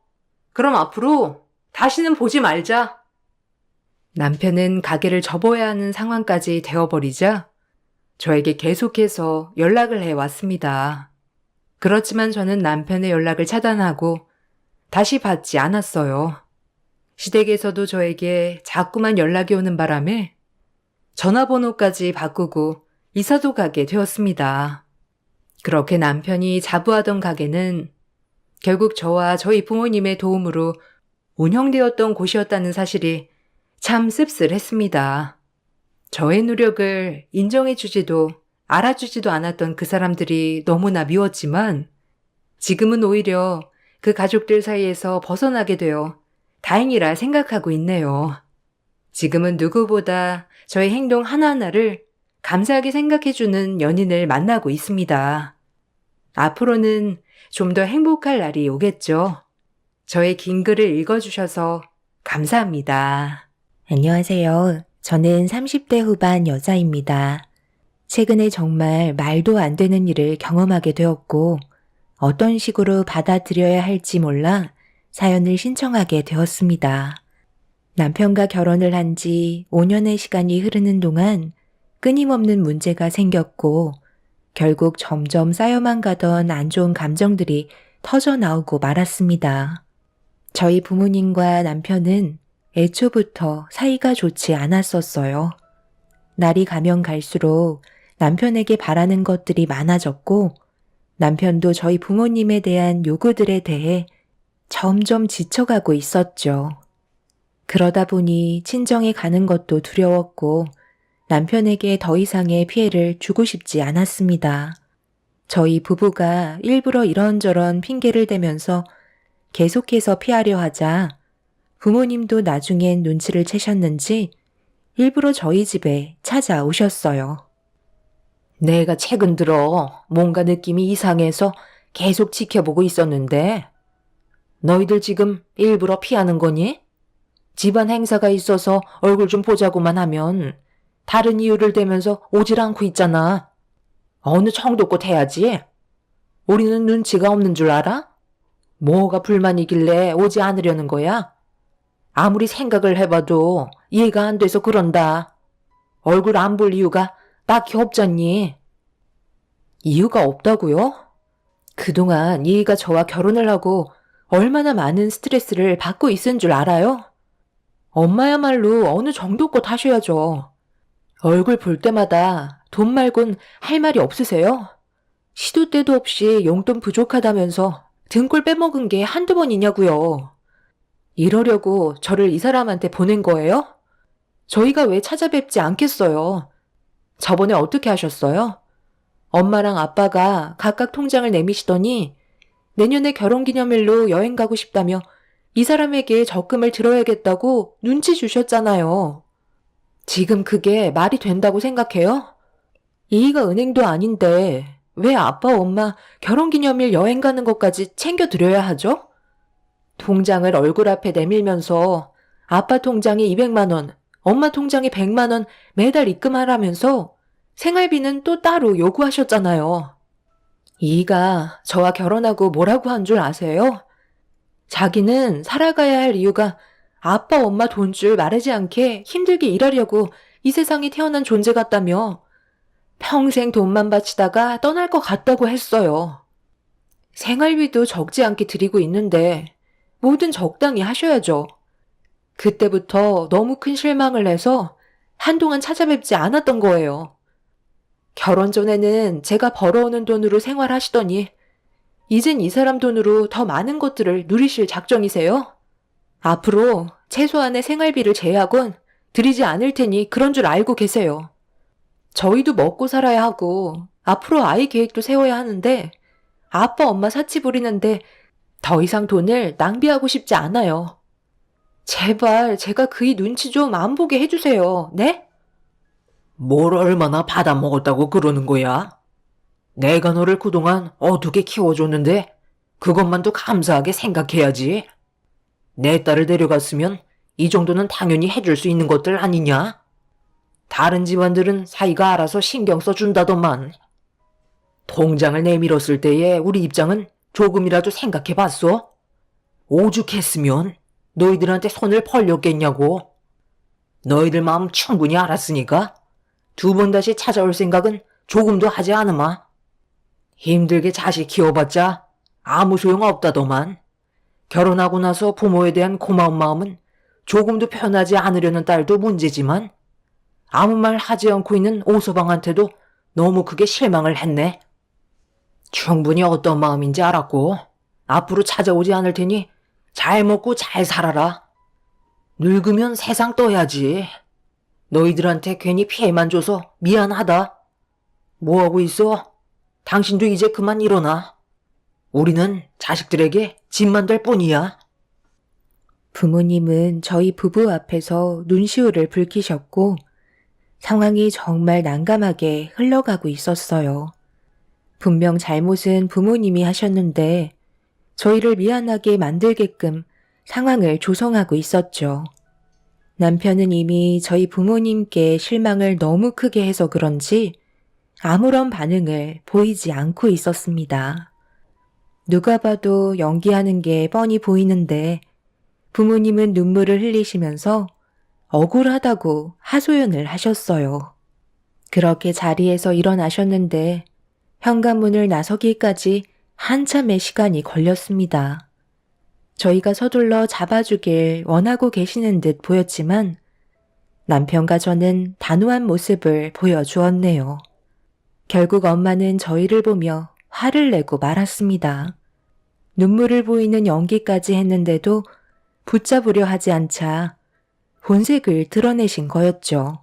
그럼 앞으로 다시는 보지 말자. 남편은 가게를 접어야 하는 상황까지 되어버리자 저에게 계속해서 연락을 해왔습니다. 그렇지만 저는 남편의 연락을 차단하고 다시 받지 않았어요. 시댁에서도 저에게 자꾸만 연락이 오는 바람에 전화번호까지 바꾸고 이사도 가게 되었습니다. 그렇게 남편이 자부하던 가게는 결국 저와 저희 부모님의 도움으로 운영되었던 곳이었다는 사실이 참 씁쓸했습니다. 저의 노력을 인정해주지도 알아주지도 않았던 그 사람들이 너무나 미웠지만 지금은 오히려 그 가족들 사이에서 벗어나게 되어 다행이라 생각하고 있네요. 지금은 누구보다 저의 행동 하나하나를 감사하게 생각해주는 연인을 만나고 있습니다. 앞으로는 좀 더 행복할 날이 오겠죠. 저의 긴 글을 읽어주셔서 감사합니다. 안녕하세요. 저는 30대 후반 여자입니다. 최근에 정말 말도 안 되는 일을 경험하게 되었고 어떤 식으로 받아들여야 할지 몰라 사연을 신청하게 되었습니다. 남편과 결혼을 한 지 5년의 시간이 흐르는 동안 끊임없는 문제가 생겼고 결국 점점 쌓여만 가던 안 좋은 감정들이 터져 나오고 말았습니다. 저희 부모님과 남편은 애초부터 사이가 좋지 않았었어요. 날이 가면 갈수록 남편에게 바라는 것들이 많아졌고 남편도 저희 부모님에 대한 요구들에 대해 점점 지쳐가고 있었죠. 그러다 보니 친정에 가는 것도 두려웠고 남편에게 더 이상의 피해를 주고 싶지 않았습니다. 저희 부부가 일부러 이런저런 핑계를 대면서 계속해서 피하려 하자 부모님도 나중엔 눈치를 채셨는지 일부러 저희 집에 찾아오셨어요. 내가 최근 들어 뭔가 느낌이 이상해서 계속 지켜보고 있었는데 너희들 지금 일부러 피하는 거니? 집안 행사가 있어서 얼굴 좀 보자고만 하면 다른 이유를 대면서 오질 않고 있잖아. 어느 정도껏 해야지. 우리는 눈치가 없는 줄 알아? 뭐가 불만이길래 오지 않으려는 거야? 아무리 생각을 해봐도 이해가 안 돼서 그런다. 얼굴 안 볼 이유가 딱히 없잖니. 이유가 없다고요? 그동안 이희가 저와 결혼을 하고 얼마나 많은 스트레스를 받고 있은 줄 알아요? 엄마야말로 어느 정도껏 하셔야죠. 얼굴 볼 때마다 돈 말곤 할 말이 없으세요? 시도 때도 없이 용돈 부족하다면서 등골 빼먹은 게 한두 번이냐고요. 이러려고 저를 이 사람한테 보낸 거예요? 저희가 왜 찾아뵙지 않겠어요? 저번에 어떻게 하셨어요? 엄마랑 아빠가 각각 통장을 내미시더니 내년에 결혼기념일로 여행 가고 싶다며 이 사람에게 적금을 들어야겠다고 눈치 주셨잖아요. 지금 그게 말이 된다고 생각해요? 이희가 은행도 아닌데 왜 아빠 엄마 결혼기념일 여행 가는 것까지 챙겨드려야 하죠? 통장을 얼굴 앞에 내밀면서 아빠 통장에 200만 원, 엄마 통장에 100만 원 매달 입금하라면서 생활비는 또 따로 요구하셨잖아요. 이희가 저와 결혼하고 뭐라고 한 줄 아세요? 자기는 살아가야 할 이유가 아빠 엄마 돈줄 마르지 않게 힘들게 일하려고 이 세상에 태어난 존재 같다며 평생 돈만 바치다가 떠날 것 같다고 했어요. 생활비도 적지 않게 드리고 있는데 뭐든 적당히 하셔야죠. 그때부터 너무 큰 실망을 해서 한동안 찾아뵙지 않았던 거예요. 결혼 전에는 제가 벌어오는 돈으로 생활하시더니 이젠 이 사람 돈으로 더 많은 것들을 누리실 작정이세요? 앞으로 최소한의 생활비를 제외하곤 드리지 않을 테니 그런 줄 알고 계세요. 저희도 먹고 살아야 하고 앞으로 아이 계획도 세워야 하는데 아빠 엄마 사치 부리는데 더 이상 돈을 낭비하고 싶지 않아요. 제발 제가 그이 눈치 좀 안 보게 해주세요. 네? 뭘 얼마나 받아먹었다고 그러는 거야? 내가 너를 그동안 어떻게 키워줬는데 그것만도 감사하게 생각해야지. 내 딸을 데려갔으면 이 정도는 당연히 해줄 수 있는 것들 아니냐? 다른 집안들은 사이가 알아서 신경 써준다더만. 통장을 내밀었을 때의 우리 입장은 조금이라도 생각해봤어? 오죽했으면 너희들한테 손을 벌렸겠냐고. 너희들 마음 충분히 알았으니까 두 번 다시 찾아올 생각은 조금도 하지 않으마. 힘들게 자식 키워봤자 아무 소용 없다더만. 결혼하고 나서 부모에 대한 고마운 마음은 조금도 편하지 않으려는 딸도 문제지만 아무 말 하지 않고 있는 오서방한테도 너무 크게 실망을 했네. 충분히 어떤 마음인지 알았고 앞으로 찾아오지 않을 테니 잘 먹고 잘 살아라. 늙으면 세상 떠야지. 너희들한테 괜히 피해만 줘서 미안하다. 뭐하고 있어? 당신도 이제 그만 일어나. 우리는 자식들에게 짐만 될 뿐이야. 부모님은 저희 부부 앞에서 눈시울을 붉히셨고 상황이 정말 난감하게 흘러가고 있었어요. 분명 잘못은 부모님이 하셨는데 저희를 미안하게 만들게끔 상황을 조성하고 있었죠. 남편은 이미 저희 부모님께 실망을 너무 크게 해서 그런지 아무런 반응을 보이지 않고 있었습니다. 누가 봐도 연기하는 게 뻔히 보이는데 부모님은 눈물을 흘리시면서 억울하다고 하소연을 하셨어요. 그렇게 자리에서 일어나셨는데 현관문을 나서기까지 한참의 시간이 걸렸습니다. 저희가 서둘러 잡아주길 원하고 계시는 듯 보였지만 남편과 저는 단호한 모습을 보여주었네요. 결국 엄마는 저희를 보며 화를 내고 말았습니다. 눈물을 보이는 연기까지 했는데도 붙잡으려 하지 않자 본색을 드러내신 거였죠.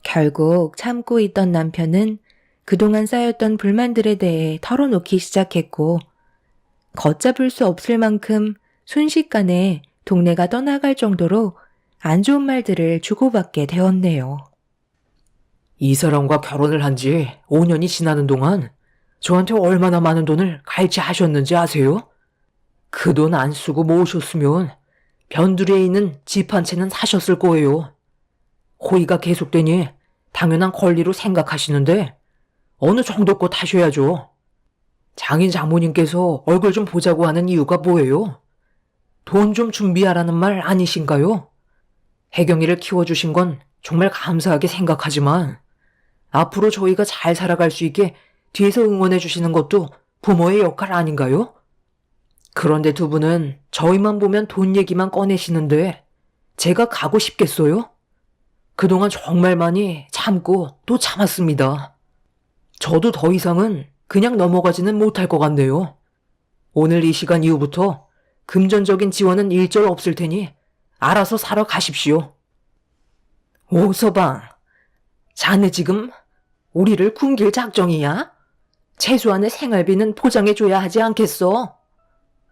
결국 참고 있던 남편은 그동안 쌓였던 불만들에 대해 털어놓기 시작했고 걷잡을 수 없을 만큼 순식간에 동네가 떠나갈 정도로 안 좋은 말들을 주고받게 되었네요. 이 사람과 결혼을 한 지 5년이 지나는 동안 저한테 얼마나 많은 돈을 갈취하셨는지 아세요? 그 돈 안 쓰고 모으셨으면 변두리에 있는 집 한 채는 사셨을 거예요. 호의가 계속되니 당연한 권리로 생각하시는데 어느 정도껏 하셔야죠. 장인 장모님께서 얼굴 좀 보자고 하는 이유가 뭐예요? 돈 좀 준비하라는 말 아니신가요? 혜경이를 키워주신 건 정말 감사하게 생각하지만 앞으로 저희가 잘 살아갈 수 있게 뒤에서 응원해 주시는 것도 부모의 역할 아닌가요? 그런데 두 분은 저희만 보면 돈 얘기만 꺼내시는데 제가 가고 싶겠어요? 그동안 정말 많이 참고 또 참았습니다. 저도 더 이상은 그냥 넘어가지는 못할 것 같네요. 오늘 이 시간 이후부터 금전적인 지원은 일절 없을 테니 알아서 살아 가십시오. 오서방, 자네 지금 우리를 굶길 작정이야? 최소한의 생활비는 보장해줘야 하지 않겠어?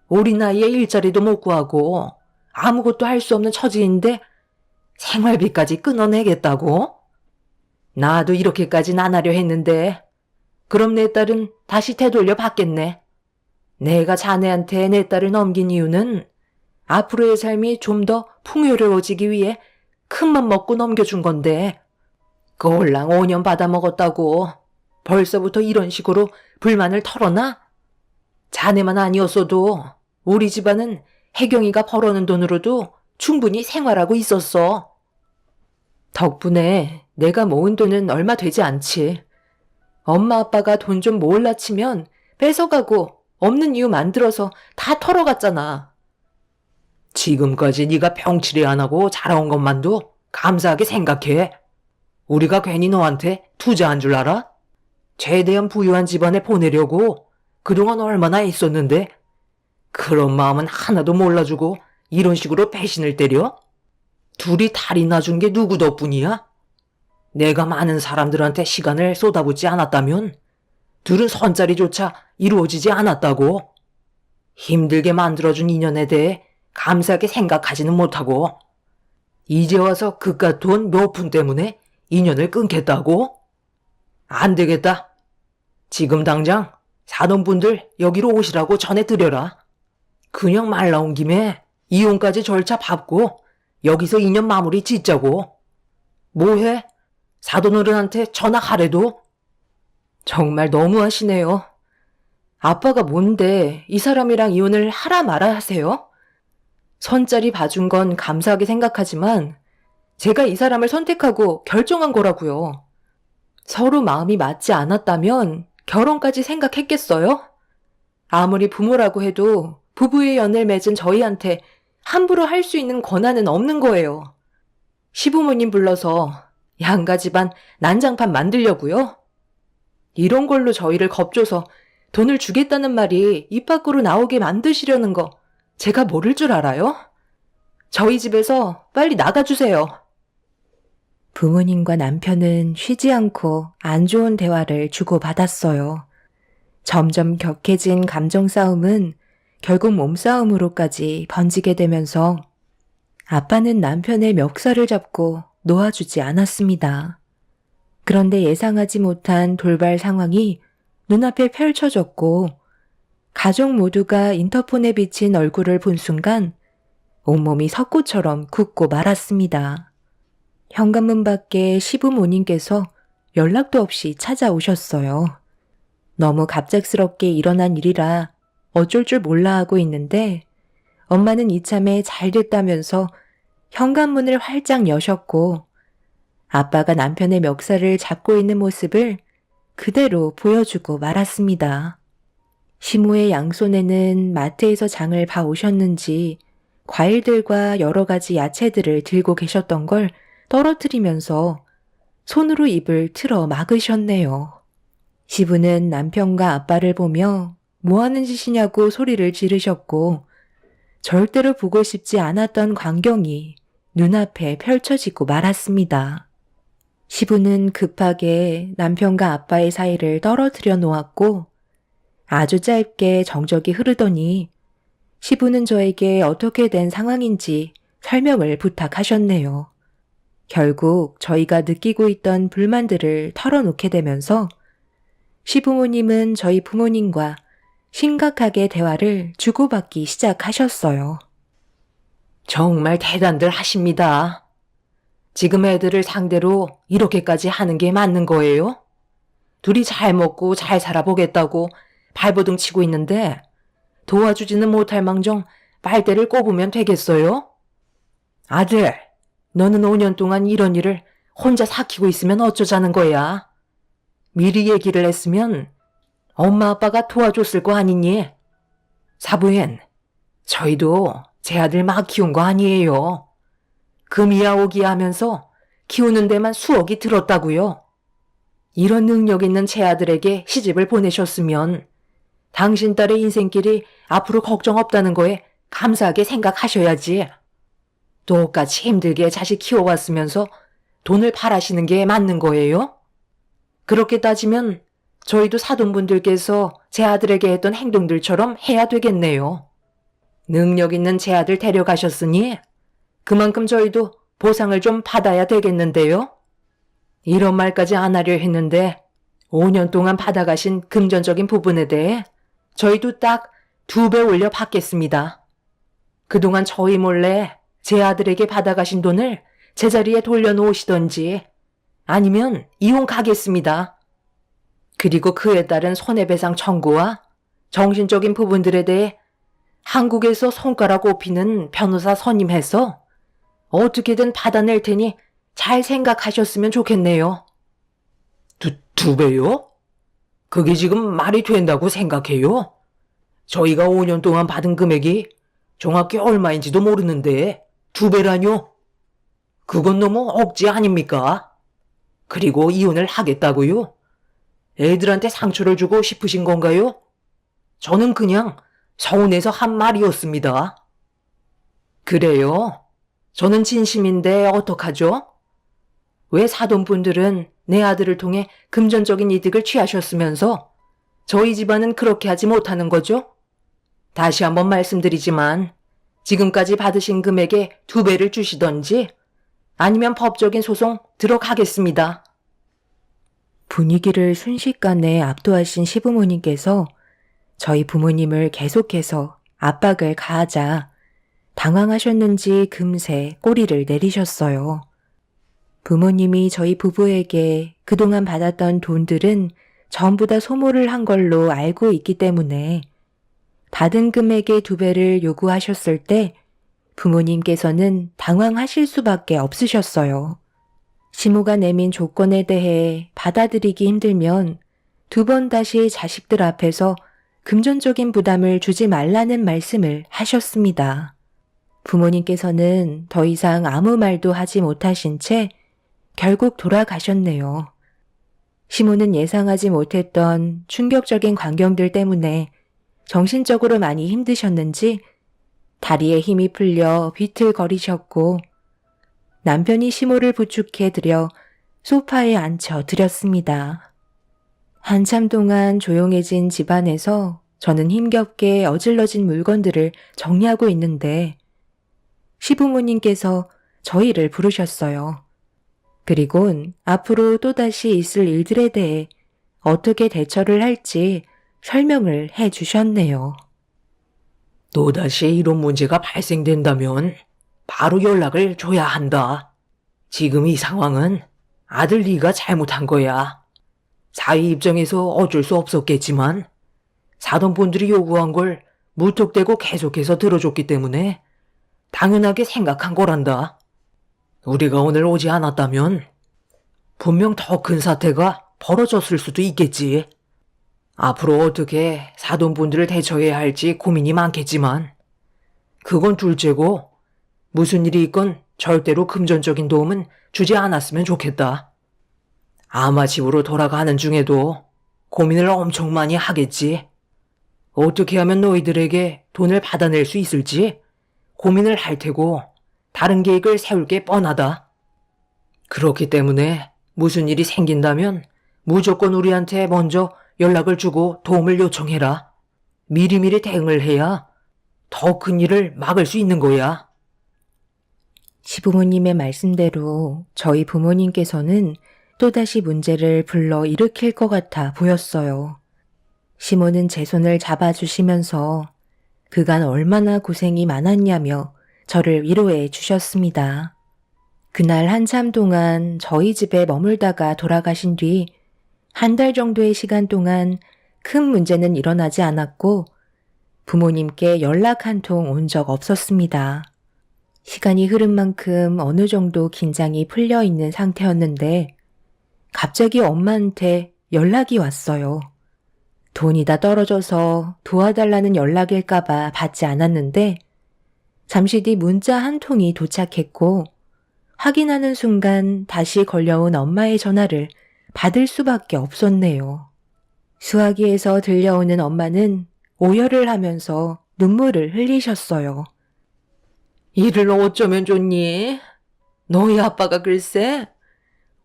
우리 나이에 일자리도 못 구하고 아무것도 할 수 없는 처지인데 생활비까지 끊어내겠다고? 나도 이렇게까진 안 하려 했는데 그럼 내 딸은 다시 되돌려 받겠네. 내가 자네한테 내 딸을 넘긴 이유는 앞으로의 삶이 좀 더 풍요로워지기 위해 큰맘 먹고 넘겨준 건데 꼴랑 5년 받아먹었다고 벌써부터 이런 식으로 불만을 털어놔? 자네만 아니었어도 우리 집안은 혜경이가 벌어오는 돈으로도 충분히 생활하고 있었어. 덕분에 내가 모은 돈은 얼마 되지 않지. 엄마 아빠가 돈 좀 모을라 치면 뺏어가고 없는 이유 만들어서 다 털어갔잖아. 지금까지 네가 병치레 안 하고 자라온 것만도 감사하게 생각해. 우리가 괜히 너한테 투자한 줄 알아? 최대한 부유한 집안에 보내려고 그동안 얼마나 애썼는데 그런 마음은 하나도 몰라주고 이런 식으로 배신을 때려? 둘이 달이 나준 게 누구 덕분이야? 내가 많은 사람들한테 시간을 쏟아붓지 않았다면 둘은 선자리조차 이루어지지 않았다고. 힘들게 만들어준 인연에 대해 감사하게 생각하지는 못하고 이제 와서 그깟 돈 몇 푼 때문에 인연을 끊겠다고? 안 되겠다. 지금 당장 사돈 분들 여기로 오시라고 전해드려라. 그냥 말 나온 김에 이혼까지 절차 밟고 여기서 인연 마무리 짓자고. 뭐해? 사돈어른한테 전화하래도? 정말 너무하시네요. 아빠가 뭔데 이 사람이랑 이혼을 하라 마라 하세요? 선자리 봐준 건 감사하게 생각하지만 제가 이 사람을 선택하고 결정한 거라고요. 서로 마음이 맞지 않았다면 결혼까지 생각했겠어요? 아무리 부모라고 해도 부부의 연을 맺은 저희한테 함부로 할 수 있는 권한은 없는 거예요. 시부모님 불러서 양가 집안 난장판 만들려고요? 이런 걸로 저희를 겁줘서 돈을 주겠다는 말이 입 밖으로 나오게 만드시려는 거 제가 모를 줄 알아요? 저희 집에서 빨리 나가주세요. 부모님과 남편은 쉬지 않고 안 좋은 대화를 주고받았어요. 점점 격해진 감정 싸움은 결국 몸싸움으로까지 번지게 되면서 아빠는 남편의 멱살을 잡고 놓아주지 않았습니다. 그런데 예상하지 못한 돌발 상황이 눈앞에 펼쳐졌고 가족 모두가 인터폰에 비친 얼굴을 본 순간 온몸이 석고처럼 굳고 말았습니다. 현관문 밖에 시부모님께서 연락도 없이 찾아오셨어요. 너무 갑작스럽게 일어난 일이라 어쩔 줄 몰라 하고 있는데 엄마는 이참에 잘 됐다면서 현관문을 활짝 여셨고 아빠가 남편의 멱살을 잡고 있는 모습을 그대로 보여주고 말았습니다. 시모의 양손에는 마트에서 장을 봐오셨는지 과일들과 여러 가지 야채들을 들고 계셨던 걸 떨어뜨리면서 손으로 입을 틀어 막으셨네요. 시부는 남편과 아빠를 보며 뭐 하는 짓이냐고 소리를 지르셨고 절대로 보고 싶지 않았던 광경이 눈앞에 펼쳐지고 말았습니다. 시부는 급하게 남편과 아빠의 사이를 떨어뜨려 놓았고 아주 짧게 정적이 흐르더니 시부는 저에게 어떻게 된 상황인지 설명을 부탁하셨네요. 결국 저희가 느끼고 있던 불만들을 털어놓게 되면서 시부모님은 저희 부모님과 심각하게 대화를 주고받기 시작하셨어요. 정말 대단들 하십니다. 지금 애들을 상대로 이렇게까지 하는 게 맞는 거예요? 둘이 잘 먹고 잘 살아보겠다고 발버둥 치고 있는데 도와주지는 못할 망정 빨대를 꼽으면 되겠어요? 아들, 너는 5년 동안 이런 일을 혼자 삭히고 있으면 어쩌자는 거야? 미리 얘기를 했으면 엄마 아빠가 도와줬을 거 아니니? 사부인, 저희도 제 아들 막 키운 거 아니에요. 금이야 오기야 하면서 키우는 데만 수억이 들었다고요. 이런 능력 있는 제 아들에게 시집을 보내셨으면 당신 딸의 인생길이 앞으로 걱정 없다는 거에 감사하게 생각하셔야지. 똑같이 힘들게 자식 키워왔으면서 돈을 바라시는 게 맞는 거예요? 그렇게 따지면 저희도 사돈분들께서 제 아들에게 했던 행동들처럼 해야 되겠네요. 능력 있는 제 아들 데려가셨으니 그만큼 저희도 보상을 좀 받아야 되겠는데요. 이런 말까지 안 하려 했는데 5년 동안 받아가신 금전적인 부분에 대해 저희도 딱 2배 올려 받겠습니다. 그동안 저희 몰래 제 아들에게 받아가신 돈을 제자리에 돌려놓으시던지 아니면 이혼 가겠습니다. 그리고 그에 따른 손해배상 청구와 정신적인 부분들에 대해 한국에서 손가락 꼽히는 변호사 선임해서 어떻게든 받아낼 테니 잘 생각하셨으면 좋겠네요. 두 배요? 그게 지금 말이 된다고 생각해요? 저희가 5년 동안 받은 금액이 정확히 얼마인지도 모르는데 2배라뇨? 그건 너무 억지 아닙니까? 그리고 이혼을 하겠다고요? 애들한테 상처를 주고 싶으신 건가요? 저는 그냥 서운해서 한 말이었습니다. 그래요? 저는 진심인데 어떡하죠? 왜 사돈분들은 내 아들을 통해 금전적인 이득을 취하셨으면서 저희 집안은 그렇게 하지 못하는 거죠? 다시 한번 말씀드리지만 지금까지 받으신 금액의 2배를 주시던지 아니면 법적인 소송 들어가겠습니다. 분위기를 순식간에 압도하신 시부모님께서 저희 부모님을 계속해서 압박을 가하자 당황하셨는지 금세 꼬리를 내리셨어요. 부모님이 저희 부부에게 그동안 받았던 돈들은 전부 다 소모를 한 걸로 알고 있기 때문에 받은 금액의 2배를 요구하셨을 때 부모님께서는 당황하실 수밖에 없으셨어요. 시모가 내민 조건에 대해 받아들이기 힘들면 2번 다시 자식들 앞에서 금전적인 부담을 주지 말라는 말씀을 하셨습니다. 부모님께서는 더 이상 아무 말도 하지 못하신 채 결국 돌아가셨네요. 시모는 예상하지 못했던 충격적인 광경들 때문에 정신적으로 많이 힘드셨는지 다리에 힘이 풀려 비틀거리셨고 남편이 시모를 부축해 들여 소파에 앉혀 드렸습니다. 한참 동안 조용해진 집안에서 저는 힘겹게 어질러진 물건들을 정리하고 있는데 시부모님께서 저희를 부르셨어요. 그리곤 앞으로 또다시 있을 일들에 대해 어떻게 대처를 할지 설명을 해 주셨네요. 또다시 이런 문제가 발생된다면 바로 연락을 줘야 한다. 지금 이 상황은 아들 네가 잘못한 거야. 사회 입장에서 어쩔 수 없었겠지만 사돈분들이 요구한 걸 무턱대고 계속해서 들어줬기 때문에 당연하게 생각한 거란다. 우리가 오늘 오지 않았다면 분명 더 큰 사태가 벌어졌을 수도 있겠지. 앞으로 어떻게 사돈분들을 대처해야 할지 고민이 많겠지만 그건 둘째고 무슨 일이 있건 절대로 금전적인 도움은 주지 않았으면 좋겠다. 아마 집으로 돌아가는 중에도 고민을 엄청 많이 하겠지. 어떻게 하면 너희들에게 돈을 받아낼 수 있을지 고민을 할 테고 다른 계획을 세울 게 뻔하다. 그렇기 때문에 무슨 일이 생긴다면 무조건 우리한테 먼저 연락을 주고 도움을 요청해라. 미리미리 대응을 해야 더 큰 일을 막을 수 있는 거야. 시부모님의 말씀대로 저희 부모님께서는 또다시 문제를 불러 일으킬 것 같아 보였어요. 시모는 제 손을 잡아주시면서 그간 얼마나 고생이 많았냐며 저를 위로해 주셨습니다. 그날 한참 동안 저희 집에 머물다가 돌아가신 뒤 한 달 정도의 시간 동안 큰 문제는 일어나지 않았고 부모님께 연락 한 통 온 적 없었습니다. 시간이 흐른 만큼 어느 정도 긴장이 풀려 있는 상태였는데 갑자기 엄마한테 연락이 왔어요. 돈이 다 떨어져서 도와달라는 연락일까봐 받지 않았는데 잠시 뒤 문자 한 통이 도착했고 확인하는 순간 다시 걸려온 엄마의 전화를 받을 수밖에 없었네요. 수화기에서 들려오는 엄마는 오열을 하면서 눈물을 흘리셨어요. 일을 어쩌면 좋니? 너희 아빠가 글쎄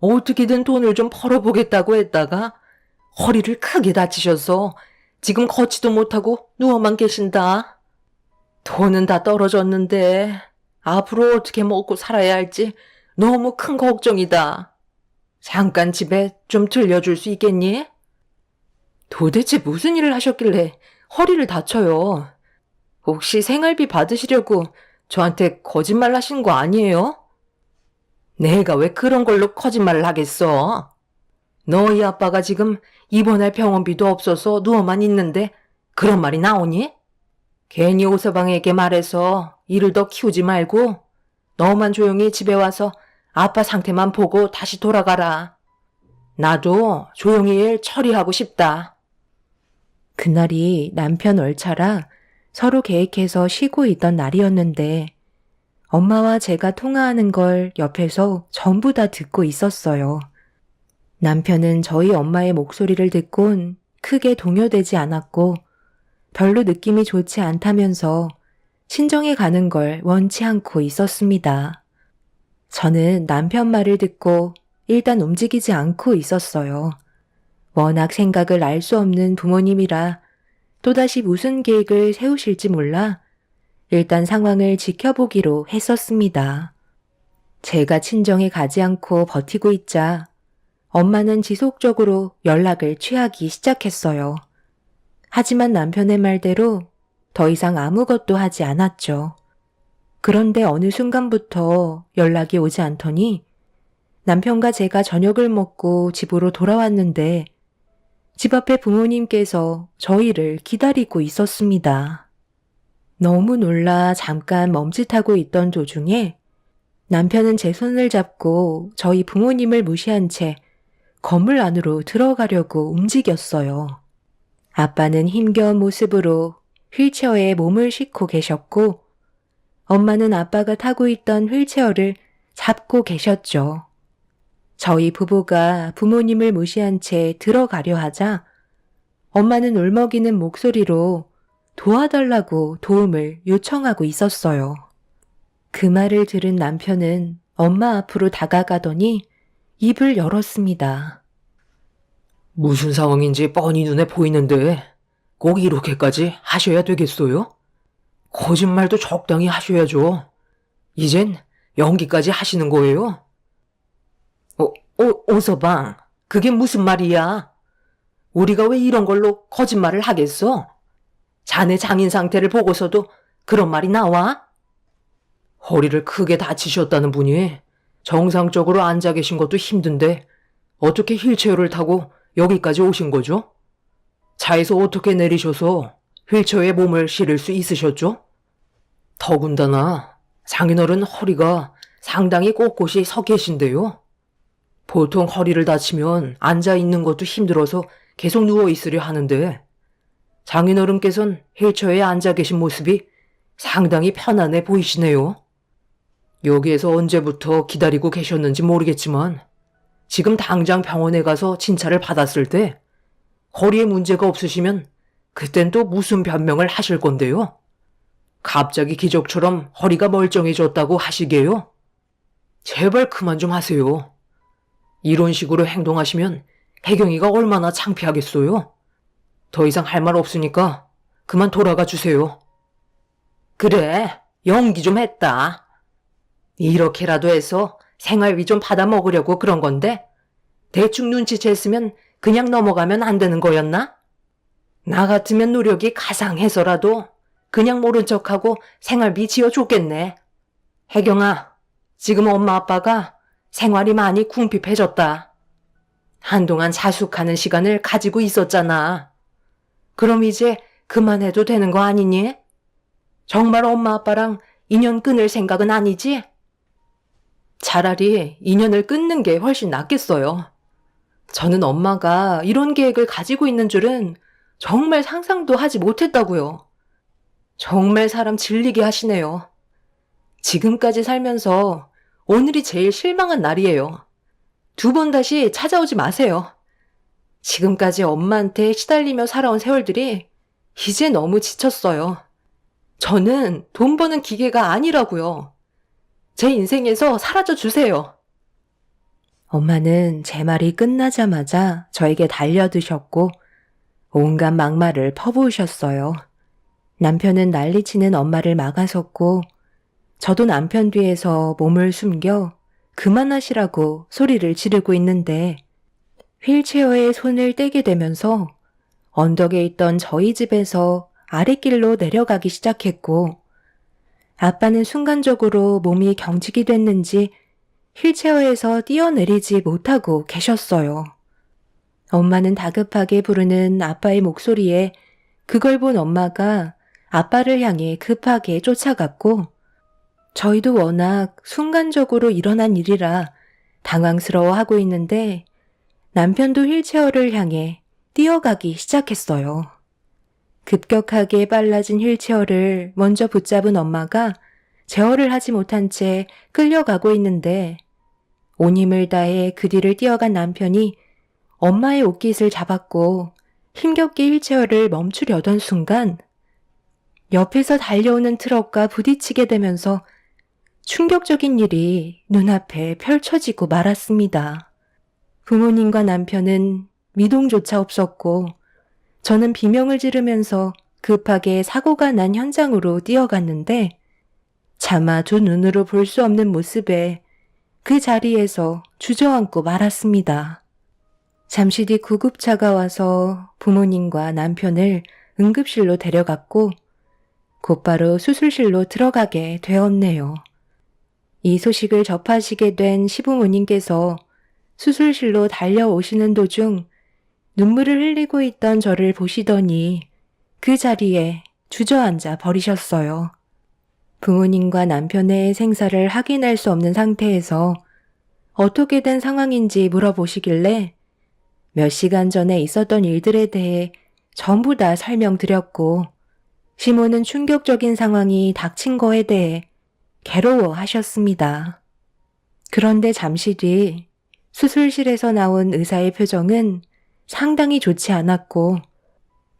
어떻게든 돈을 좀 벌어보겠다고 했다가 허리를 크게 다치셔서 지금 걷지도 못하고 누워만 계신다. 돈은 다 떨어졌는데 앞으로 어떻게 먹고 살아야 할지 너무 큰 걱정이다. 잠깐 집에 좀 들려줄 수 있겠니? 도대체 무슨 일을 하셨길래 허리를 다쳐요? 혹시 생활비 받으시려고 저한테 거짓말 하신 거 아니에요? 내가 왜 그런 걸로 거짓말을 하겠어? 너희 아빠가 지금 입원할 병원비도 없어서 누워만 있는데 그런 말이 나오니? 괜히 오서방에게 말해서 일을 더 키우지 말고 너만 조용히 집에 와서 아빠 상태만 보고 다시 돌아가라. 나도 조용히 일 처리하고 싶다. 그날이 남편 월차라 서로 계획해서 쉬고 있던 날이었는데 엄마와 제가 통화하는 걸 옆에서 전부 다 듣고 있었어요. 남편은 저희 엄마의 목소리를 듣곤 크게 동요되지 않았고 별로 느낌이 좋지 않다면서 친정에 가는 걸 원치 않고 있었습니다. 저는 남편 말을 듣고 일단 움직이지 않고 있었어요. 워낙 생각을 알 수 없는 부모님이라 또다시 무슨 계획을 세우실지 몰라 일단 상황을 지켜보기로 했었습니다. 제가 친정에 가지 않고 버티고 있자 엄마는 지속적으로 연락을 취하기 시작했어요. 하지만 남편의 말대로 더 이상 아무것도 하지 않았죠. 그런데 어느 순간부터 연락이 오지 않더니 남편과 제가 저녁을 먹고 집으로 돌아왔는데 집 앞에 부모님께서 저희를 기다리고 있었습니다. 너무 놀라 잠깐 멈칫하고 있던 도중에 남편은 제 손을 잡고 저희 부모님을 무시한 채 건물 안으로 들어가려고 움직였어요. 아빠는 힘겨운 모습으로 휠체어에 몸을 싣고 계셨고 엄마는 아빠가 타고 있던 휠체어를 잡고 계셨죠. 저희 부부가 부모님을 무시한 채 들어가려 하자 엄마는 울먹이는 목소리로 도와달라고 도움을 요청하고 있었어요. 그 말을 들은 남편은 엄마 앞으로 다가가더니 입을 열었습니다. 무슨 상황인지 뻔히 눈에 보이는데 꼭 이렇게까지 하셔야 되겠어요? 거짓말도 적당히 하셔야죠. 이젠 연기까지 하시는 거예요? 오서방, 그게 무슨 말이야? 우리가 왜 이런 걸로 거짓말을 하겠어? 자네 장인 상태를 보고서도 그런 말이 나와? 허리를 크게 다치셨다는 분이 정상적으로 앉아 계신 것도 힘든데 어떻게 휠체어를 타고 여기까지 오신 거죠? 차에서 어떻게 내리셔서 휠체어에 몸을 실을 수 있으셨죠? 더군다나 장인어른 허리가 상당히 꼿꼿이 서 계신데요. 보통 허리를 다치면 앉아 있는 것도 힘들어서 계속 누워 있으려 하는데 장인어른께선 휠체어에 앉아 계신 모습이 상당히 편안해 보이시네요. 여기에서 언제부터 기다리고 계셨는지 모르겠지만 지금 당장 병원에 가서 진찰을 받았을 때 허리에 문제가 없으시면 그땐 또 무슨 변명을 하실 건데요? 갑자기 기적처럼 허리가 멀쩡해졌다고 하시게요? 제발 그만 좀 하세요. 이런 식으로 행동하시면 혜경이가 얼마나 창피하겠어요? 더 이상 할 말 없으니까 그만 돌아가 주세요. 그래, 연기 좀 했다. 이렇게라도 해서 생활비 좀 받아 먹으려고 그런 건데 대충 눈치챘으면 그냥 넘어가면 안 되는 거였나? 나 같으면 노력이 가상해서라도 그냥 모른 척하고 생활비 지어줬겠네. 혜경아, 지금 엄마 아빠가 생활이 많이 궁핍해졌다. 한동안 자숙하는 시간을 가지고 있었잖아. 그럼 이제 그만해도 되는 거 아니니? 정말 엄마 아빠랑 인연 끊을 생각은 아니지? 차라리 인연을 끊는 게 훨씬 낫겠어요. 저는 엄마가 이런 계획을 가지고 있는 줄은 정말 상상도 하지 못했다고요. 정말 사람 질리게 하시네요. 지금까지 살면서 오늘이 제일 실망한 날이에요. 2번 다시 찾아오지 마세요. 지금까지 엄마한테 시달리며 살아온 세월들이 이제 너무 지쳤어요. 저는 돈 버는 기계가 아니라고요. 제 인생에서 사라져 주세요. 엄마는 제 말이 끝나자마자 저에게 달려드셨고 온갖 막말을 퍼부으셨어요. 남편은 난리치는 엄마를 막아섰고 저도 남편 뒤에서 몸을 숨겨 그만하시라고 소리를 지르고 있는데 휠체어에 손을 떼게 되면서 언덕에 있던 저희 집에서 아랫길로 내려가기 시작했고 아빠는 순간적으로 몸이 경직이 됐는지 휠체어에서 뛰어내리지 못하고 계셨어요. 엄마는 다급하게 부르는 아빠의 목소리에 그걸 본 엄마가 아빠를 향해 급하게 쫓아갔고 저희도 워낙 순간적으로 일어난 일이라 당황스러워하고 있는데 남편도 휠체어를 향해 뛰어가기 시작했어요. 급격하게 빨라진 휠체어를 먼저 붙잡은 엄마가 제어를 하지 못한 채 끌려가고 있는데 온 힘을 다해 그 뒤를 뛰어간 남편이 엄마의 옷깃을 잡았고 힘겹게 휠체어를 멈추려던 순간 옆에서 달려오는 트럭과 부딪히게 되면서 충격적인 일이 눈앞에 펼쳐지고 말았습니다. 부모님과 남편은 미동조차 없었고 저는 비명을 지르면서 급하게 사고가 난 현장으로 뛰어갔는데 차마 두 눈으로 볼 수 없는 모습에 그 자리에서 주저앉고 말았습니다. 잠시 뒤 구급차가 와서 부모님과 남편을 응급실로 데려갔고 곧바로 수술실로 들어가게 되었네요. 이 소식을 접하시게 된 시부모님께서 수술실로 달려오시는 도중 눈물을 흘리고 있던 저를 보시더니 그 자리에 주저앉아 버리셨어요. 부모님과 남편의 생사를 확인할 수 없는 상태에서 어떻게 된 상황인지 물어보시길래 몇 시간 전에 있었던 일들에 대해 전부 다 설명드렸고 시모는 충격적인 상황이 닥친 거에 대해 괴로워하셨습니다. 그런데 잠시 뒤 수술실에서 나온 의사의 표정은 상당히 좋지 않았고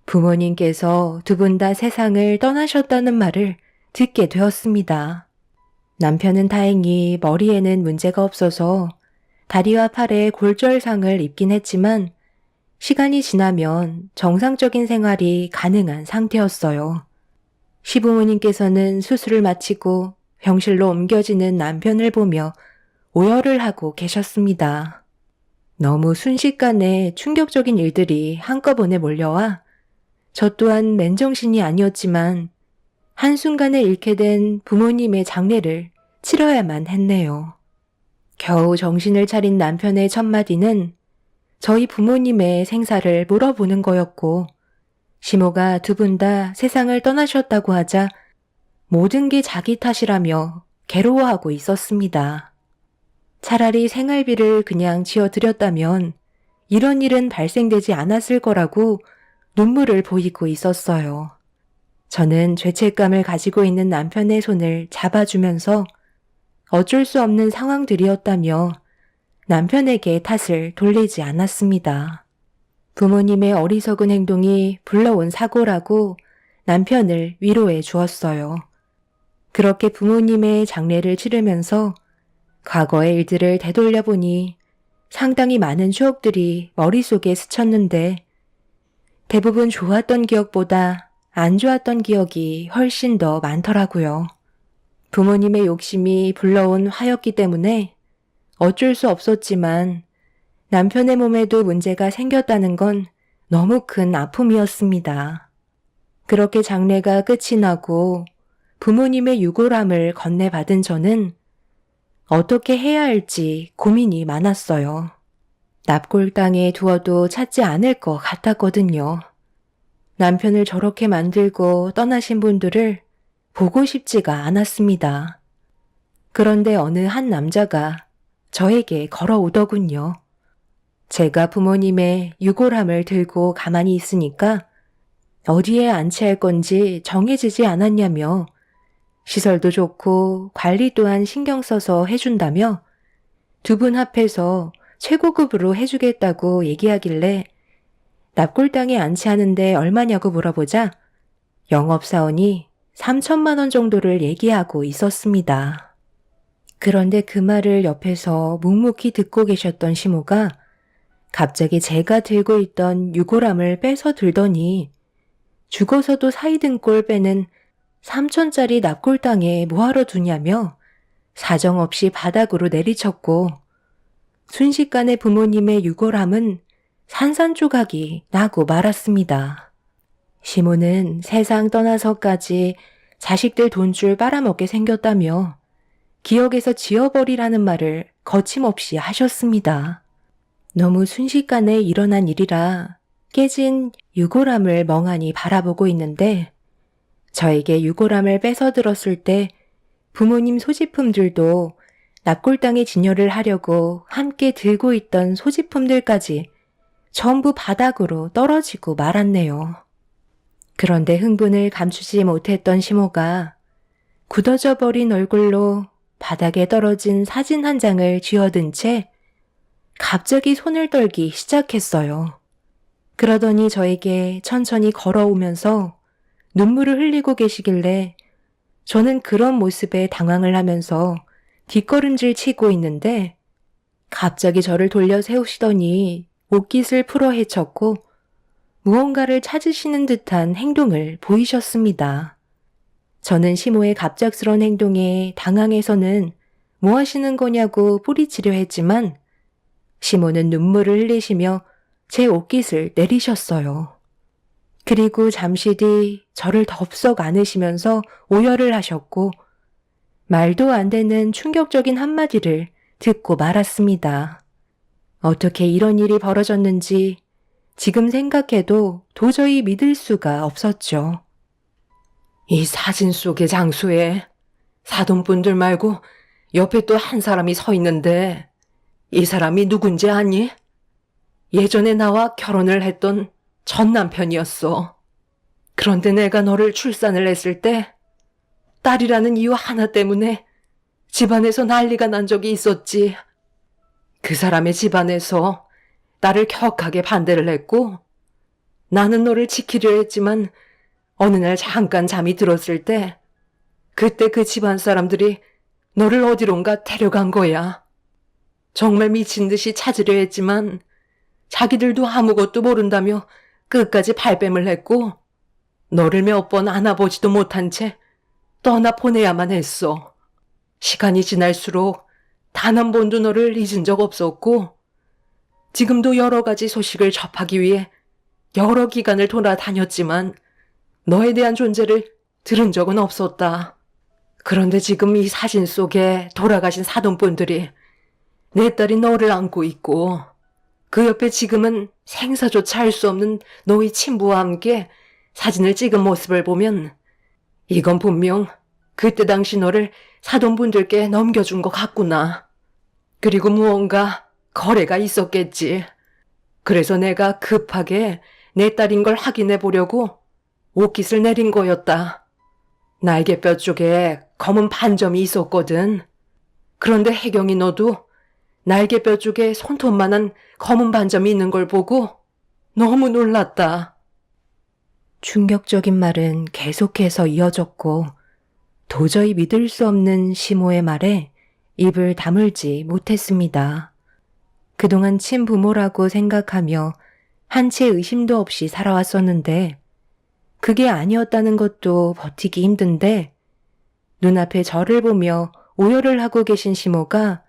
부모님께서 두 분 다 세상을 떠나셨다는 말을 듣게 되었습니다. 남편은 다행히 머리에는 문제가 없어서 다리와 팔에 골절상을 입긴 했지만 시간이 지나면 정상적인 생활이 가능한 상태였어요. 시부모님께서는 수술을 마치고 병실로 옮겨지는 남편을 보며 오열을 하고 계셨습니다. 너무 순식간에 충격적인 일들이 한꺼번에 몰려와 저 또한 맨정신이 아니었지만 한순간에 잃게 된 부모님의 장례를 치러야만 했네요. 겨우 정신을 차린 남편의 첫마디는 저희 부모님의 생사를 물어보는 거였고, 시모가 두 분 다 세상을 떠나셨다고 하자 모든 게 자기 탓이라며 괴로워하고 있었습니다. 차라리 생활비를 그냥 지어드렸다면 이런 일은 발생되지 않았을 거라고 눈물을 보이고 있었어요. 저는 죄책감을 가지고 있는 남편의 손을 잡아주면서 어쩔 수 없는 상황들이었다며 남편에게 탓을 돌리지 않았습니다. 부모님의 어리석은 행동이 불러온 사고라고 남편을 위로해 주었어요. 그렇게 부모님의 장례를 치르면서 과거의 일들을 되돌려보니 상당히 많은 추억들이 머릿속에 스쳤는데 대부분 좋았던 기억보다 안 좋았던 기억이 훨씬 더 많더라고요. 부모님의 욕심이 불러온 화였기 때문에 어쩔 수 없었지만 남편의 몸에도 문제가 생겼다는 건 너무 큰 아픔이었습니다. 그렇게 장례가 끝이 나고 부모님의 유골함을 건네받은 저는 어떻게 해야 할지 고민이 많았어요. 납골당에 두어도 찾지 않을 것 같았거든요. 남편을 저렇게 만들고 떠나신 분들을 보고 싶지가 않았습니다. 그런데 어느 한 남자가 저에게 걸어오더군요. 제가 부모님의 유골함을 들고 가만히 있으니까 어디에 안치할 건지 정해지지 않았냐며 시설도 좋고 관리 또한 신경 써서 해준다며 두 분 합해서 최고급으로 해주겠다고 얘기하길래 납골당에 안치하는데 얼마냐고 물어보자 영업사원이 3천만 원 정도를 얘기하고 있었습니다. 그런데 그 말을 옆에서 묵묵히 듣고 계셨던 시모가 갑자기 제가 들고 있던 유골함을 빼서 들더니 죽어서도 사이등골 빼는 3천짜리 납골당에 뭐하러 두냐며 사정없이 바닥으로 내리쳤고 순식간에 부모님의 유골함은 산산조각이 나고 말았습니다. 시모는 세상 떠나서까지 자식들 돈줄 빨아먹게 생겼다며 기억에서 지워버리라는 말을 거침없이 하셨습니다. 너무 순식간에 일어난 일이라 깨진 유골함을 멍하니 바라보고 있는데 저에게 유골함을 뺏어 들었을 때 부모님 소지품들도 납골당에 진열을 하려고 함께 들고 있던 소지품들까지 전부 바닥으로 떨어지고 말았네요. 그런데 흥분을 감추지 못했던 시모가 굳어져 버린 얼굴로 바닥에 떨어진 사진 한 장을 쥐어든 채 갑자기 손을 떨기 시작했어요. 그러더니 저에게 천천히 걸어오면서 눈물을 흘리고 계시길래 저는 그런 모습에 당황을 하면서 뒷걸음질 치고 있는데 갑자기 저를 돌려 세우시더니 옷깃을 풀어 헤쳤고 무언가를 찾으시는 듯한 행동을 보이셨습니다. 저는 시모의 갑작스런 행동에 당황해서는 뭐 하시는 거냐고 뿌리치려 했지만 시모는 눈물을 흘리시며 제 옷깃을 내리셨어요. 그리고 잠시 뒤 저를 덥석 안으시면서 오열을 하셨고 말도 안 되는 충격적인 한마디를 듣고 말았습니다. 어떻게 이런 일이 벌어졌는지 지금 생각해도 도저히 믿을 수가 없었죠. 이 사진 속의 장소에 사돈분들 말고 옆에 또 한 사람이 서 있는데 이 사람이 누군지 아니? 예전에 나와 결혼을 했던 전 남편이었어. 그런데 내가 너를 출산을 했을 때 딸이라는 이유 하나 때문에 집안에서 난리가 난 적이 있었지. 그 사람의 집안에서 나를 격하게 반대를 했고 나는 너를 지키려 했지만 어느 날 잠깐 잠이 들었을 때 그때 그 집안 사람들이 너를 어디론가 데려간 거야. 정말 미친 듯이 찾으려 했지만 자기들도 아무것도 모른다며 끝까지 발뺌을 했고 너를 몇 번 안아보지도 못한 채 떠나 보내야만 했어. 시간이 지날수록 단 한 번도 너를 잊은 적 없었고 지금도 여러 가지 소식을 접하기 위해 여러 기관을 돌아다녔지만 너에 대한 존재를 들은 적은 없었다. 그런데 지금 이 사진 속에 돌아가신 사돈분들이 내 딸이 너를 안고 있고 그 옆에 지금은 생사조차 할 수 없는 너희 친부와 함께 사진을 찍은 모습을 보면 이건 분명 그때 당시 너를 사돈분들께 넘겨준 것 같구나. 그리고 무언가 거래가 있었겠지. 그래서 내가 급하게 내 딸인 걸 확인해 보려고 옷깃을 내린 거였다. 날개뼈 쪽에 검은 반점이 있었거든. 그런데 혜경이 너도 날개뼈 쪽에 손톱만한 검은 반점이 있는 걸 보고 너무 놀랐다. 충격적인 말은 계속해서 이어졌고 도저히 믿을 수 없는 시모의 말에 입을 다물지 못했습니다. 그동안 친부모라고 생각하며 한치의 의심도 없이 살아왔었는데 그게 아니었다는 것도 버티기 힘든데 눈앞에 저를 보며 오열을 하고 계신 시모가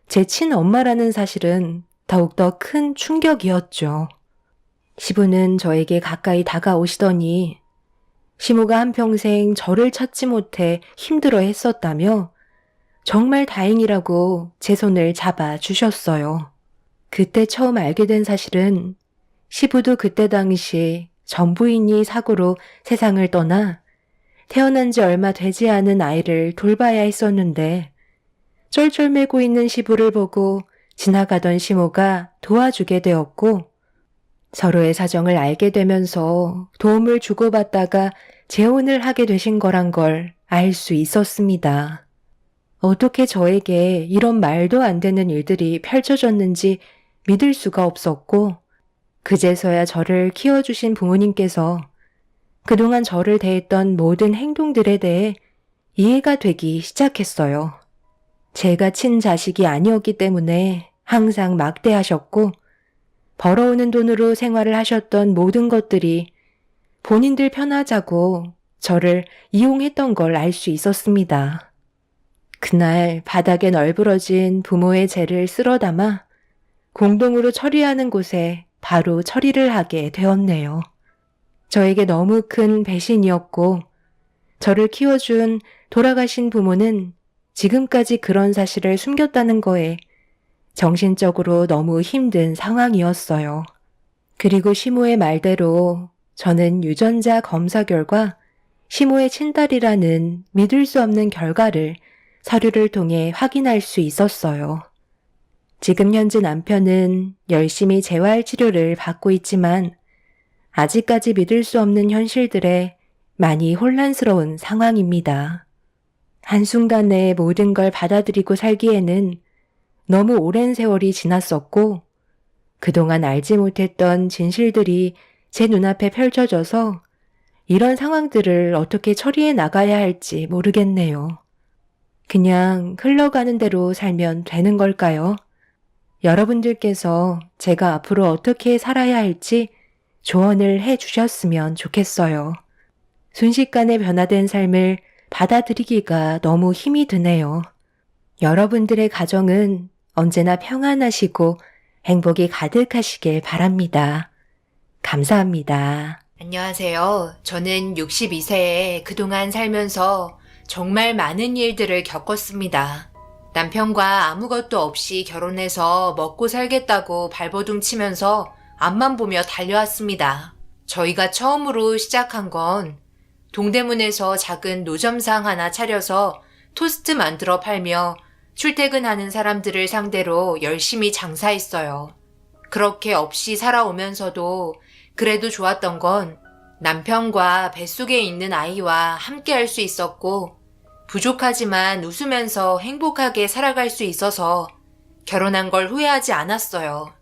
제 친엄마라는 사실은 더욱더 큰 충격이었죠. 시부는 저에게 가까이 다가오시더니 시모가 한평생 저를 찾지 못해 힘들어 했었다며 정말 다행이라고 제 손을 잡아 주셨어요. 그때 처음 알게 된 사실은 시부도 그때 당시 전 부인이 사고로 세상을 떠나 태어난 지 얼마 되지 않은 아이를 돌봐야 했었는데 쩔쩔매고 있는 시부를 보고 지나가던 시모가 도와주게 되었고 서로의 사정을 알게 되면서 도움을 주고받다가 재혼을 하게 되신 거란 걸 알 수 있었습니다. 어떻게 저에게 이런 말도 안 되는 일들이 펼쳐졌는지 믿을 수가 없었고 그제서야 저를 키워주신 부모님께서 그동안 저를 대했던 모든 행동들에 대해 이해가 되기 시작했어요. 제가 친자식이 아니었기 때문에 항상 막대하셨고 벌어오는 돈으로 생활을 하셨던 모든 것들이 본인들 편하자고 저를 이용했던 걸 알 수 있었습니다. 그날 바닥에 널브러진 부모의 죄를 쓸어 담아 공동으로 처리하는 곳에 바로 처리를 하게 되었네요. 저에게 너무 큰 배신이었고 저를 키워준 돌아가신 부모는 지금까지 그런 사실을 숨겼다는 거에 정신적으로 너무 힘든 상황이었어요. 그리고 시모의 말대로 저는 유전자 검사 결과 시모의 친딸이라는 믿을 수 없는 결과를 서류를 통해 확인할 수 있었어요. 지금 현재 남편은 열심히 재활 치료를 받고 있지만 아직까지 믿을 수 없는 현실들에 많이 혼란스러운 상황입니다. 한순간에 모든 걸 받아들이고 살기에는 너무 오랜 세월이 지났었고 그동안 알지 못했던 진실들이 제 눈앞에 펼쳐져서 이런 상황들을 어떻게 처리해 나가야 할지 모르겠네요. 그냥 흘러가는 대로 살면 되는 걸까요? 여러분들께서 제가 앞으로 어떻게 살아야 할지 조언을 해 주셨으면 좋겠어요. 순식간에 변화된 삶을 받아들이기가 너무 힘이 드네요. 여러분들의 가정은 언제나 평안하시고 행복이 가득하시길 바랍니다. 감사합니다. 안녕하세요. 저는 62세에 그동안 살면서 정말 많은 일들을 겪었습니다. 남편과 아무것도 없이 결혼해서 먹고 살겠다고 발버둥 치면서 앞만 보며 달려왔습니다. 저희가 처음으로 시작한 건 동대문에서 작은 노점상 하나 차려서 토스트 만들어 팔며 출퇴근하는 사람들을 상대로 열심히 장사했어요. 그렇게 없이 살아오면서도 그래도 좋았던 건 남편과 뱃속에 있는 아이와 함께 할 수 있었고 부족하지만 웃으면서 행복하게 살아갈 수 있어서 결혼한 걸 후회하지 않았어요.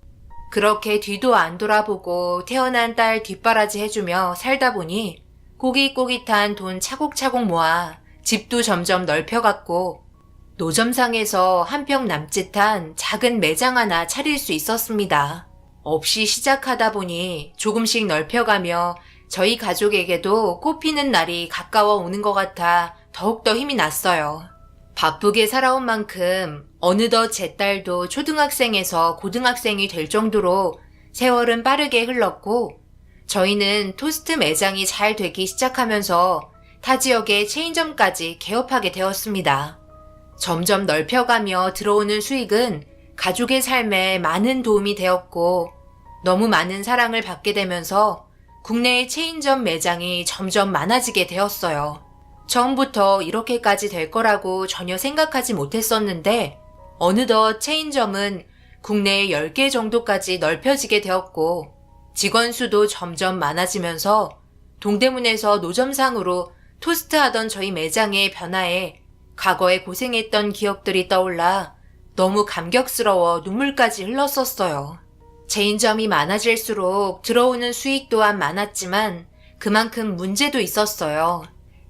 그렇게 뒤도 안 돌아보고 태어난 딸 뒷바라지 해주며 살다 보니 꼬깃꼬깃한 돈 차곡차곡 모아 집도 점점 넓혀갔고 노점상에서 한 평 남짓한 작은 매장 하나 차릴 수 있었습니다. 없이 시작하다 보니 조금씩 넓혀가며 저희 가족에게도 꽃피는 날이 가까워 오는 것 같아 더욱더 힘이 났어요. 바쁘게 살아온 만큼 어느덧 제 딸도 초등학생에서 고등학생이 될 정도로 세월은 빠르게 흘렀고 저희는 토스트 매장이 잘 되기 시작하면서 타 지역의 체인점까지 개업하게 되었습니다. 점점 넓혀가며 들어오는 수익은 가족의 삶에 많은 도움이 되었고 너무 많은 사랑을 받게 되면서 국내의 체인점 매장이 점점 많아지게 되었어요. 처음부터 이렇게까지 될 거라고 전혀 생각하지 못했었는데 어느덧 체인점은 국내에 10개 정도까지 넓혀지게 되었고 직원 수도 점점 많아지면서 동대문에서 노점상으로 토스트하던 저희 매장의 변화에 과거에 고생했던 기억들이 떠올라 너무 감격스러워 눈물까지 흘렀었어요. 체인점이 많아질수록 들어오는 수익 또한 많았지만 그만큼 문제도 있었어요.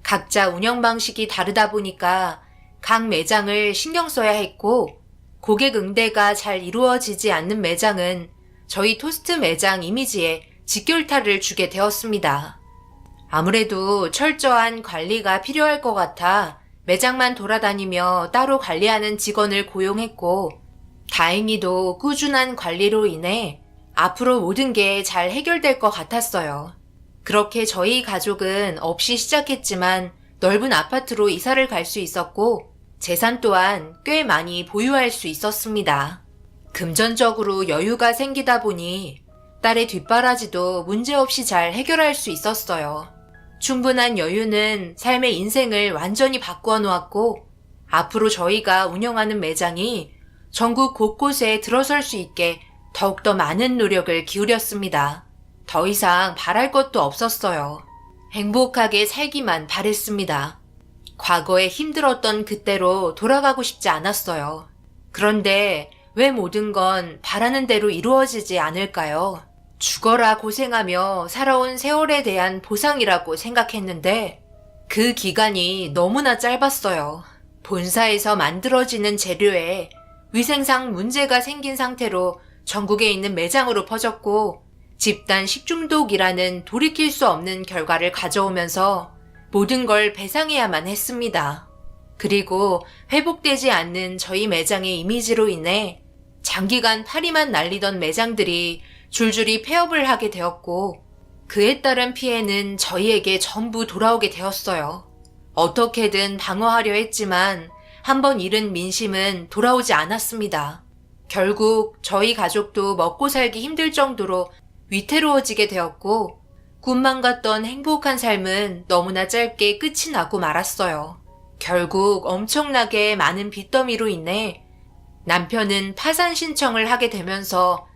각자 운영 방식이 다르다 보니까 각 매장을 신경 써야 했고 고객 응대가 잘 이루어지지 않는 매장은 저희 토스트 매장 이미지에 직결타를 주게 되었습니다. 아무래도 철저한 관리가 필요할 것 같아 매장만 돌아다니며 따로 관리하는 직원을 고용했고 다행히도 꾸준한 관리로 인해 앞으로 모든 게 잘 해결될 것 같았어요. 그렇게 저희 가족은 없이 시작했지만 넓은 아파트로 이사를 갈 수 있었고 재산 또한 꽤 많이 보유할 수 있었습니다. 금전적으로 여유가 생기다 보니 딸의 뒷바라지도 문제없이 잘 해결할 수 있었어요. 충분한 여유는 삶의 인생을 완전히 바꾸어 놓았고 앞으로 저희가 운영하는 매장이 전국 곳곳에 들어설 수 있게 더욱더 많은 노력을 기울였습니다. 더 이상 바랄 것도 없었어요. 행복하게 살기만 바랬습니다. 과거에 힘들었던 그때로 돌아가고 싶지 않았어요. 그런데 왜 모든 건 바라는 대로 이루어지지 않을까요? 죽어라 고생하며 살아온 세월에 대한 보상이라고 생각했는데 그 기간이 너무나 짧았어요. 본사에서 만들어지는 재료에 위생상 문제가 생긴 상태로 전국에 있는 매장으로 퍼졌고 집단 식중독이라는 돌이킬 수 없는 결과를 가져오면서 모든 걸 배상해야만 했습니다. 그리고 회복되지 않는 저희 매장의 이미지로 인해 장기간 파리만 날리던 매장들이 줄줄이 폐업을 하게 되었고 그에 따른 피해는 저희에게 전부 돌아오게 되었어요. 어떻게든 방어하려 했지만 한번 잃은 민심은 돌아오지 않았습니다. 결국 저희 가족도 먹고 살기 힘들 정도로 위태로워지게 되었고 꿈만 같던 행복한 삶은 너무나 짧게 끝이 나고 말았어요. 결국 엄청나게 많은 빚더미로 인해 남편은 파산 신청을 하게 되면서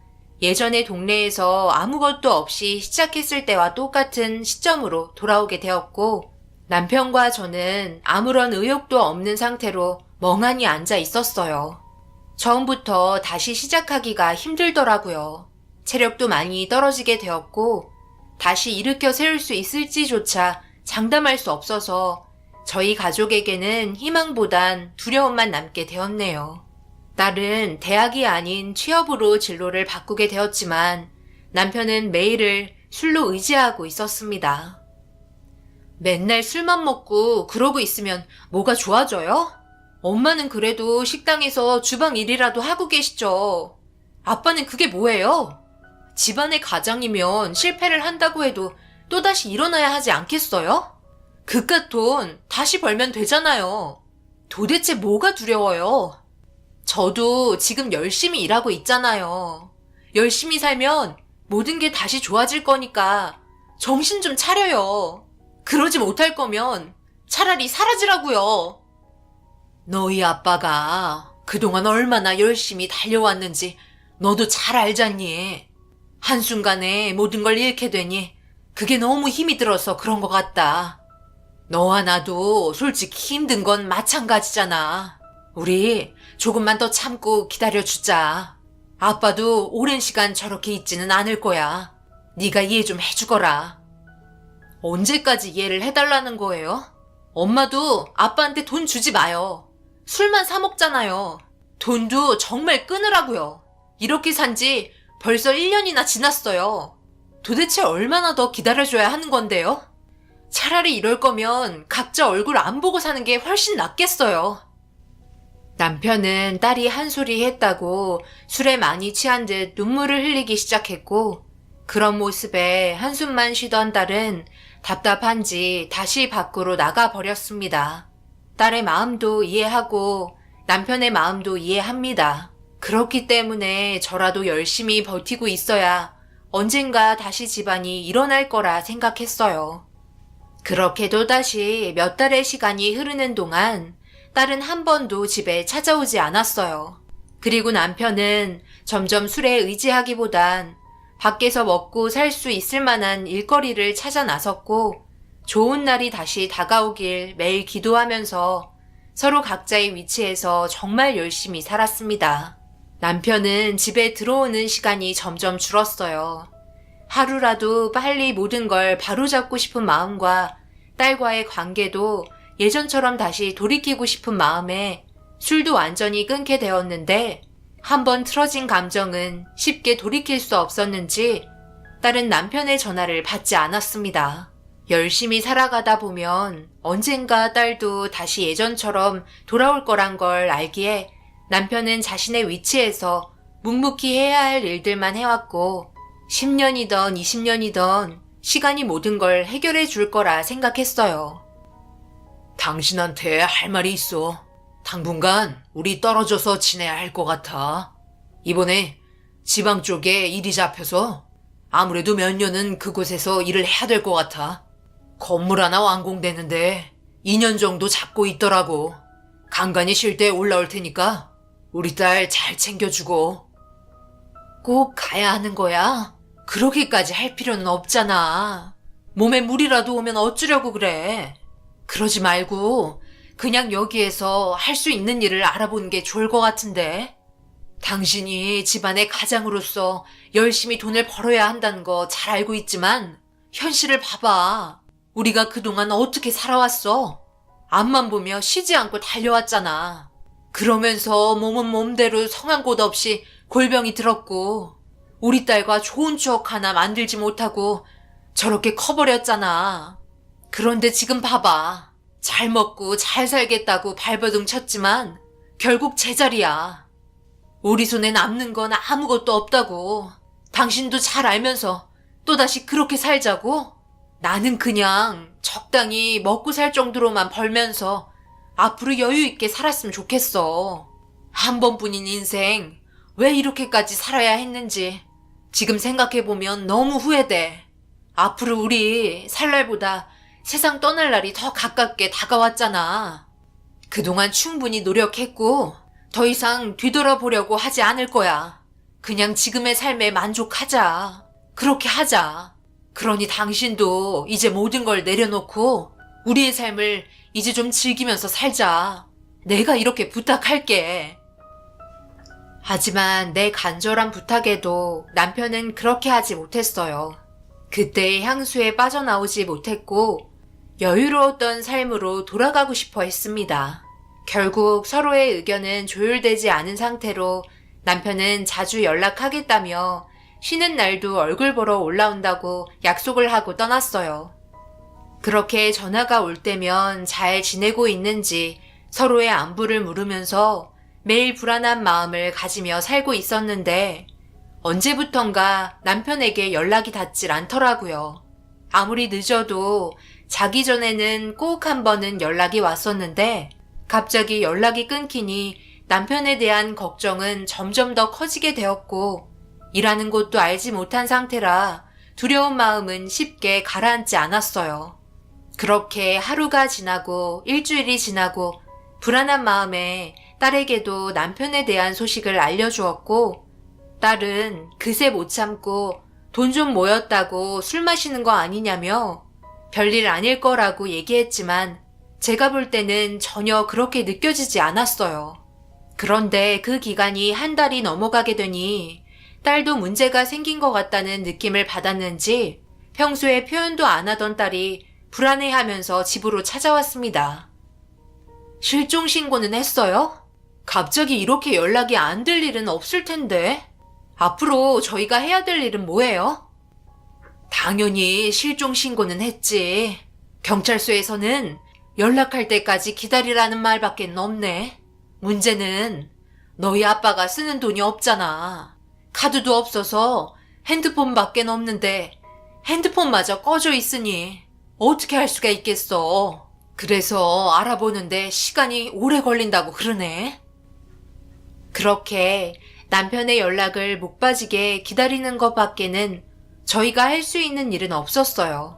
예전에 동네에서 아무것도 없이 시작했을 때와 똑같은 시점으로 돌아오게 되었고 남편과 저는 아무런 의욕도 없는 상태로 멍하니 앉아 있었어요. 처음부터 다시 시작하기가 힘들더라고요. 체력도 많이 떨어지게 되었고 다시 일으켜 세울 수 있을지조차 장담할 수 없어서 저희 가족에게는 희망보단 두려움만 남게 되었네요. 딸은 대학이 아닌 취업으로 진로를 바꾸게 되었지만 남편은 매일을 술로 의지하고 있었습니다. 맨날 술만 먹고 그러고 있으면 뭐가 좋아져요? 엄마는 그래도 식당에서 주방 일이라도 하고 계시죠. 아빠는 그게 뭐예요? 집안의 가장이면 실패를 한다고 해도 또다시 일어나야 하지 않겠어요? 그깟 돈 다시 벌면 되잖아요. 도대체 뭐가 두려워요? 저도 지금 열심히 일하고 있잖아요. 열심히 살면 모든 게 다시 좋아질 거니까 정신 좀 차려요. 그러지 못할 거면 차라리 사라지라고요. 너희 아빠가 그동안 얼마나 열심히 달려왔는지 너도 잘 알잖니. 한순간에 모든 걸 잃게 되니 그게 너무 힘이 들어서 그런 것 같다. 너와 나도 솔직히 힘든 건 마찬가지잖아. 우리 조금만 더 참고 기다려주자. 아빠도 오랜 시간 저렇게 있지는 않을 거야. 네가 이해 좀 해주거라. 언제까지 이해를 해달라는 거예요? 엄마도 아빠한테 돈 주지 마요. 술만 사 먹잖아요. 돈도 정말 끊으라고요. 이렇게 산지 벌써 1년이나 지났어요. 도대체 얼마나 더 기다려줘야 하는 건데요? 차라리 이럴 거면 각자 얼굴 안 보고 사는 게 훨씬 낫겠어요. 남편은 딸이 한 소리 했다고 술에 많이 취한 듯 눈물을 흘리기 시작했고, 그런 모습에 한숨만 쉬던 딸은 답답한지 다시 밖으로 나가 버렸습니다. 딸의 마음도 이해하고 남편의 마음도 이해합니다. 그렇기 때문에 저라도 열심히 버티고 있어야 언젠가 다시 집안이 일어날 거라 생각했어요. 그렇게 또다시 몇 달의 시간이 흐르는 동안 딸은 한 번도 집에 찾아오지 않았어요. 그리고 남편은 점점 술에 의지하기보단 밖에서 먹고 살 수 있을 만한 일거리를 찾아 나섰고, 좋은 날이 다시 다가오길 매일 기도하면서 서로 각자의 위치에서 정말 열심히 살았습니다. 남편은 집에 들어오는 시간이 점점 줄었어요. 하루라도 빨리 모든 걸 바로잡고 싶은 마음과 딸과의 관계도 예전처럼 다시 돌이키고 싶은 마음에 술도 완전히 끊게 되었는데, 한번 틀어진 감정은 쉽게 돌이킬 수 없었는지 딸은 남편의 전화를 받지 않았습니다. 열심히 살아가다 보면 언젠가 딸도 다시 예전처럼 돌아올 거란 걸 알기에 남편은 자신의 위치에서 묵묵히 해야 할 일들만 해왔고, 10년이던 20년이던 시간이 모든 걸 해결해 줄 거라 생각했어요. 당신한테 할 말이 있어. 당분간 우리 떨어져서 지내야 할 것 같아. 이번에 지방 쪽에 일이 잡혀서 아무래도 몇 년은 그곳에서 일을 해야 될 것 같아. 건물 하나 완공되는데 2년 정도 잡고 있더라고. 간간히 쉴 때 올라올 테니까 우리 딸 잘 챙겨주고. 꼭 가야 하는 거야? 그렇게까지 할 필요는 없잖아. 몸에 물이라도 오면 어쩌려고 그래. 그러지 말고 그냥 여기에서 할 수 있는 일을 알아보는 게 좋을 것 같은데. 당신이 집안의 가장으로서 열심히 돈을 벌어야 한다는 거 잘 알고 있지만 현실을 봐봐. 우리가 그동안 어떻게 살아왔어? 앞만 보며 쉬지 않고 달려왔잖아. 그러면서 몸은 몸대로 성한 곳 없이 골병이 들었고, 우리 딸과 좋은 추억 하나 만들지 못하고 저렇게 커버렸잖아. 그런데 지금 봐봐. 잘 먹고 잘 살겠다고 발버둥 쳤지만 결국 제자리야. 우리 손에 남는 건 아무것도 없다고. 당신도 잘 알면서 또다시 그렇게 살자고? 나는 그냥 적당히 먹고 살 정도로만 벌면서 앞으로 여유 있게 살았으면 좋겠어. 한 번뿐인 인생 왜 이렇게까지 살아야 했는지 지금 생각해보면 너무 후회돼. 앞으로 우리 살 날보다 세상 떠날 날이 더 가깝게 다가왔잖아. 그동안 충분히 노력했고 더 이상 뒤돌아보려고 하지 않을 거야. 그냥 지금의 삶에 만족하자. 그렇게 하자. 그러니 당신도 이제 모든 걸 내려놓고 우리의 삶을 이제 좀 즐기면서 살자. 내가 이렇게 부탁할게. 하지만 내 간절한 부탁에도 남편은 그렇게 하지 못했어요. 그때의 향수에 빠져나오지 못했고 여유로웠던 삶으로 돌아가고 싶어 했습니다. 결국 서로의 의견은 조율되지 않은 상태로 남편은 자주 연락하겠다며 쉬는 날도 얼굴 보러 올라온다고 약속을 하고 떠났어요. 그렇게 전화가 올 때면 잘 지내고 있는지 서로의 안부를 물으면서 매일 불안한 마음을 가지며 살고 있었는데 언제부턴가 남편에게 연락이 닿질 않더라고요. 아무리 늦어도 자기 전에는 꼭 한 번은 연락이 왔었는데 갑자기 연락이 끊기니 남편에 대한 걱정은 점점 더 커지게 되었고 일하는 곳도 알지 못한 상태라 두려운 마음은 쉽게 가라앉지 않았어요. 그렇게 하루가 지나고 일주일이 지나고 불안한 마음에 딸에게도 남편에 대한 소식을 알려주었고 딸은 그새 못 참고 돈 좀 모였다고 술 마시는 거 아니냐며 별일 아닐 거라고 얘기했지만 제가 볼 때는 전혀 그렇게 느껴지지 않았어요. 그런데 그 기간이 한 달이 넘어가게 되니 딸도 문제가 생긴 것 같다는 느낌을 받았는지 평소에 표현도 안 하던 딸이 불안해하면서 집으로 찾아왔습니다. 실종 신고는 했어요? 갑자기 이렇게 연락이 안 될 일은 없을 텐데. 앞으로 저희가 해야 될 일은 뭐예요? 당연히 실종 신고는 했지. 경찰서에서는 연락할 때까지 기다리라는 말밖에 없네. 문제는 너희 아빠가 쓰는 돈이 없잖아. 카드도 없어서 핸드폰밖에 없는데 핸드폰마저 꺼져 있으니 어떻게 할 수가 있겠어. 그래서 알아보는데 시간이 오래 걸린다고 그러네. 그렇게 남편의 연락을 못 빠지게 기다리는 것밖에는 저희가 할 수 있는 일은 없었어요.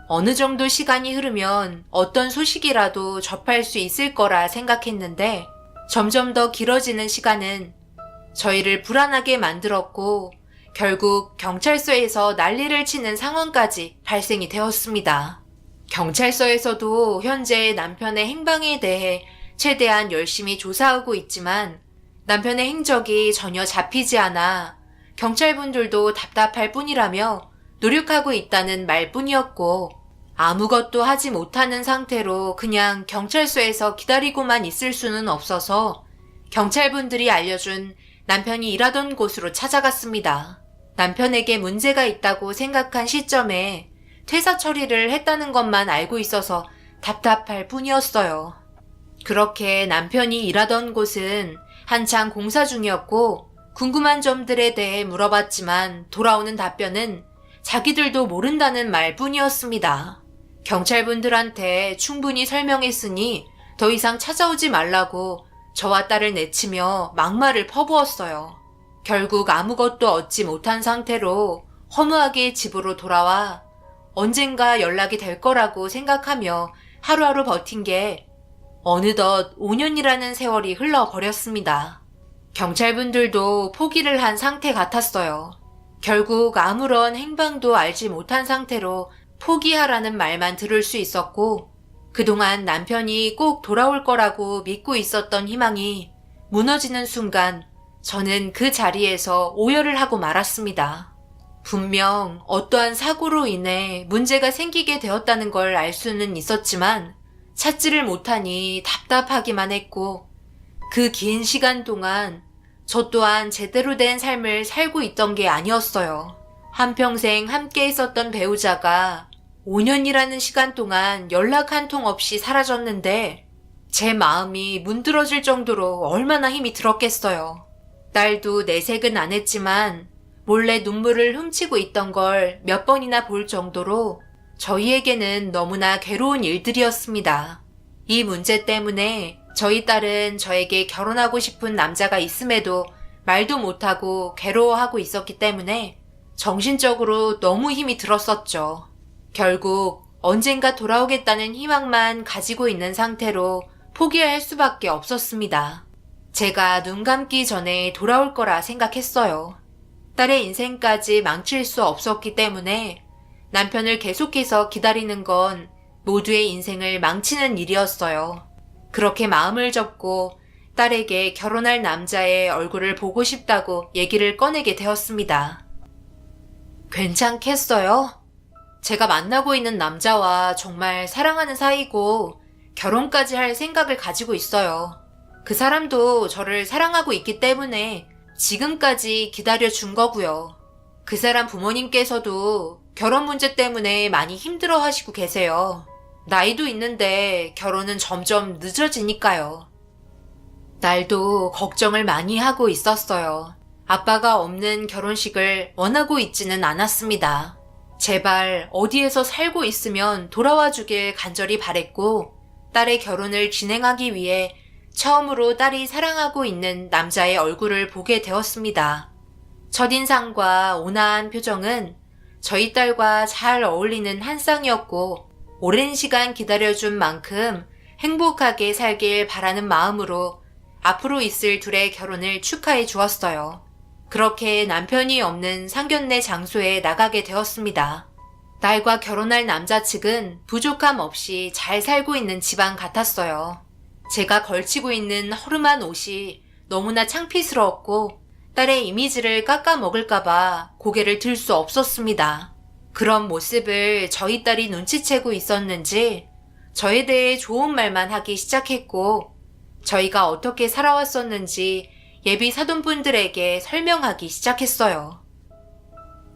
어느 정도 시간이 흐르면 어떤 소식이라도 접할 수 있을 거라 생각했는데 점점 더 길어지는 시간은 저희를 불안하게 만들었고 결국 경찰서에서 난리를 치는 상황까지 발생이 되었습니다. 경찰서에서도 현재 남편의 행방에 대해 최대한 열심히 조사하고 있지만 남편의 행적이 전혀 잡히지 않아 경찰분들도 답답할 뿐이라며 노력하고 있다는 말뿐이었고 아무것도 하지 못하는 상태로 그냥 경찰서에서 기다리고만 있을 수는 없어서 경찰분들이 알려준 남편이 일하던 곳으로 찾아갔습니다. 남편에게 문제가 있다고 생각한 시점에 퇴사 처리를 했다는 것만 알고 있어서 답답할 뿐이었어요. 그렇게 남편이 일하던 곳은 한창 공사 중이었고 궁금한 점들에 대해 물어봤지만 돌아오는 답변은 자기들도 모른다는 말뿐이었습니다. 경찰분들한테 충분히 설명했으니 더 이상 찾아오지 말라고 저와 딸을 내치며 막말을 퍼부었어요. 결국 아무것도 얻지 못한 상태로 허무하게 집으로 돌아와 언젠가 연락이 될 거라고 생각하며 하루하루 버틴 게 어느덧 5년이라는 세월이 흘러버렸습니다. 경찰분들도 포기를 한 상태 같았어요. 결국 아무런 행방도 알지 못한 상태로 포기하라는 말만 들을 수 있었고 그동안 남편이 꼭 돌아올 거라고 믿고 있었던 희망이 무너지는 순간 저는 그 자리에서 오열을 하고 말았습니다. 분명 어떠한 사고로 인해 문제가 생기게 되었다는 걸 알 수는 있었지만 찾지를 못하니 답답하기만 했고 그 긴 시간 동안 저 또한 제대로 된 삶을 살고 있던 게 아니었어요. 한평생 함께 있었던 배우자가 5년이라는 시간 동안 연락 한 통 없이 사라졌는데 제 마음이 문드러질 정도로 얼마나 힘이 들었겠어요. 딸도 내색은 안 했지만 몰래 눈물을 훔치고 있던 걸 몇 번이나 볼 정도로 저희에게는 너무나 괴로운 일들이었습니다. 이 문제 때문에 저희 딸은 저에게 결혼하고 싶은 남자가 있음에도 말도 못하고 괴로워하고 있었기 때문에 정신적으로 너무 힘이 들었었죠. 결국 언젠가 돌아오겠다는 희망만 가지고 있는 상태로 포기할 수밖에 없었습니다. 제가 눈 감기 전에 돌아올 거라 생각했어요. 딸의 인생까지 망칠 수 없었기 때문에 남편을 계속해서 기다리는 건 모두의 인생을 망치는 일이었어요. 그렇게 마음을 접고 딸에게 결혼할 남자의 얼굴을 보고 싶다고 얘기를 꺼내게 되었습니다. 괜찮겠어요? 제가 만나고 있는 남자와 정말 사랑하는 사이고 결혼까지 할 생각을 가지고 있어요. 그 사람도 저를 사랑하고 있기 때문에 지금까지 기다려준 거고요. 그 사람 부모님께서도 결혼 문제 때문에 많이 힘들어 하시고 계세요. 나이도 있는데 결혼은 점점 늦어지니까요. 딸도 걱정을 많이 하고 있었어요. 아빠가 없는 결혼식을 원하고 있지는 않았습니다. 제발 어디에서 살고 있으면 돌아와 주길 간절히 바랬고 딸의 결혼을 진행하기 위해 처음으로 딸이 사랑하고 있는 남자의 얼굴을 보게 되었습니다. 첫인상과 온화한 표정은 저희 딸과 잘 어울리는 한 쌍이었고 오랜 시간 기다려준 만큼 행복하게 살길 바라는 마음으로 앞으로 있을 둘의 결혼을 축하해 주었어요. 그렇게 남편이 없는 상견례 장소에 나가게 되었습니다. 딸과 결혼할 남자 측은 부족함 없이 잘 살고 있는 집안 같았어요. 제가 걸치고 있는 허름한 옷이 너무나 창피스러웠고 딸의 이미지를 깎아먹을까봐 고개를 들 수 없었습니다. 그런 모습을 저희 딸이 눈치채고 있었는지 저에 대해 좋은 말만 하기 시작했고 저희가 어떻게 살아왔었는지 예비 사돈분들에게 설명하기 시작했어요.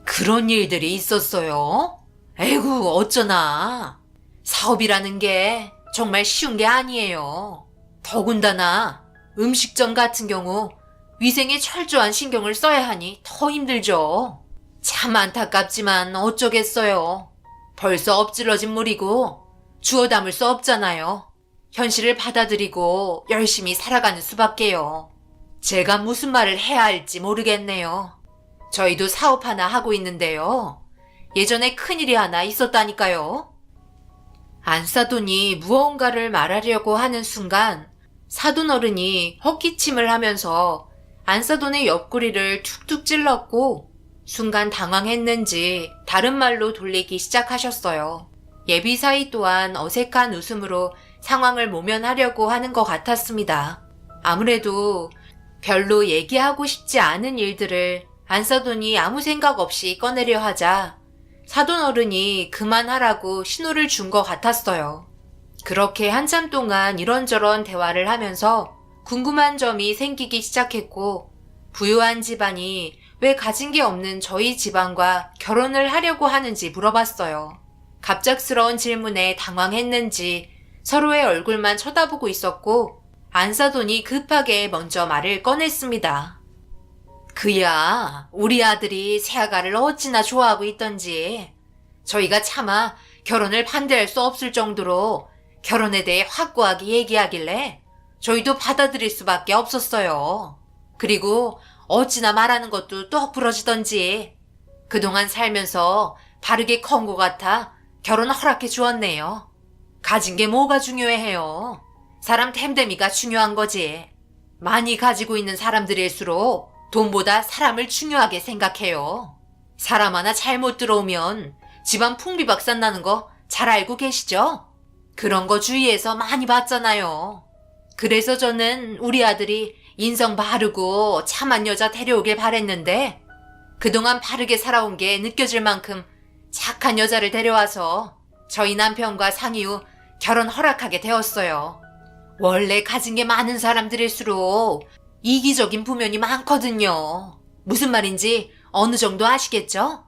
그런 일들이 있었어요? 에이구 어쩌나. 사업이라는 게 정말 쉬운 게 아니에요. 더군다나 음식점 같은 경우 위생에 철저한 신경을 써야 하니 더 힘들죠. 참 안타깝지만 어쩌겠어요. 벌써 엎질러진 물이고 주워 담을 수 없잖아요. 현실을 받아들이고 열심히 살아가는 수밖에요. 제가 무슨 말을 해야 할지 모르겠네요. 저희도 사업 하나 하고 있는데요. 예전에 큰일이 하나 있었다니까요. 안사돈이 무언가를 말하려고 하는 순간 사돈 어른이 헛기침을 하면서 안사돈의 옆구리를 툭툭 찔렀고 순간 당황했는지 다른 말로 돌리기 시작하셨어요. 예비사위 또한 어색한 웃음으로 상황을 모면하려고 하는 것 같았습니다. 아무래도 별로 얘기하고 싶지 않은 일들을 안사돈이 아무 생각 없이 꺼내려 하자 사돈 어른이 그만하라고 신호를 준 것 같았어요. 그렇게 한참 동안 이런저런 대화를 하면서 궁금한 점이 생기기 시작했고 부유한 집안이 왜 가진 게 없는 저희 집안과 결혼을 하려고 하는지 물어봤어요. 갑작스러운 질문에 당황했는지 서로의 얼굴만 쳐다보고 있었고 안사돈이 급하게 먼저 말을 꺼냈습니다. 그야 우리 아들이 새아가를 어찌나 좋아하고 있던지 저희가 차마 결혼을 반대할 수 없을 정도로 결혼에 대해 확고하게 얘기하길래 저희도 받아들일 수밖에 없었어요. 그리고 어찌나 말하는 것도 똑 부러지던지 그동안 살면서 바르게 커온 것 같아 결혼 허락해 주었네요. 가진 게 뭐가 중요해요. 사람 템데미가 중요한 거지. 많이 가지고 있는 사람들일수록 돈보다 사람을 중요하게 생각해요. 사람 하나 잘못 들어오면 집안 풍비박산 나는 거 잘 알고 계시죠? 그런 거 주위에서 많이 봤잖아요. 그래서 저는 우리 아들이 인성 바르고 참한 여자 데려오길 바랬는데 그동안 바르게 살아온 게 느껴질 만큼 착한 여자를 데려와서 저희 남편과 상의 후 결혼 허락하게 되었어요. 원래 가진 게 많은 사람들일수록 이기적인 부면이 많거든요. 무슨 말인지 어느 정도 아시겠죠?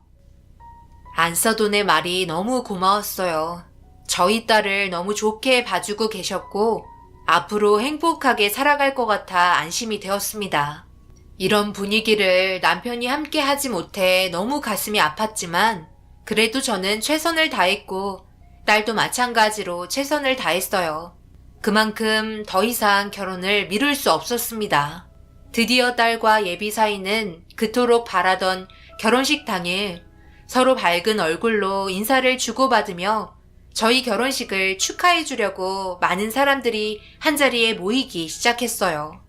안사돈의 말이 너무 고마웠어요. 저희 딸을 너무 좋게 봐주고 계셨고 앞으로 행복하게 살아갈 것 같아 안심이 되었습니다. 이런 분위기를 남편이 함께 하지 못해 너무 가슴이 아팠지만 그래도 저는 최선을 다했고 딸도 마찬가지로 최선을 다했어요. 그만큼 더 이상 결혼을 미룰 수 없었습니다. 드디어 딸과 예비 사이는 그토록 바라던 결혼식 당일 서로 밝은 얼굴로 인사를 주고받으며 저희 결혼식을 축하해 주려고 많은 사람들이 한자리에 모이기 시작했어요.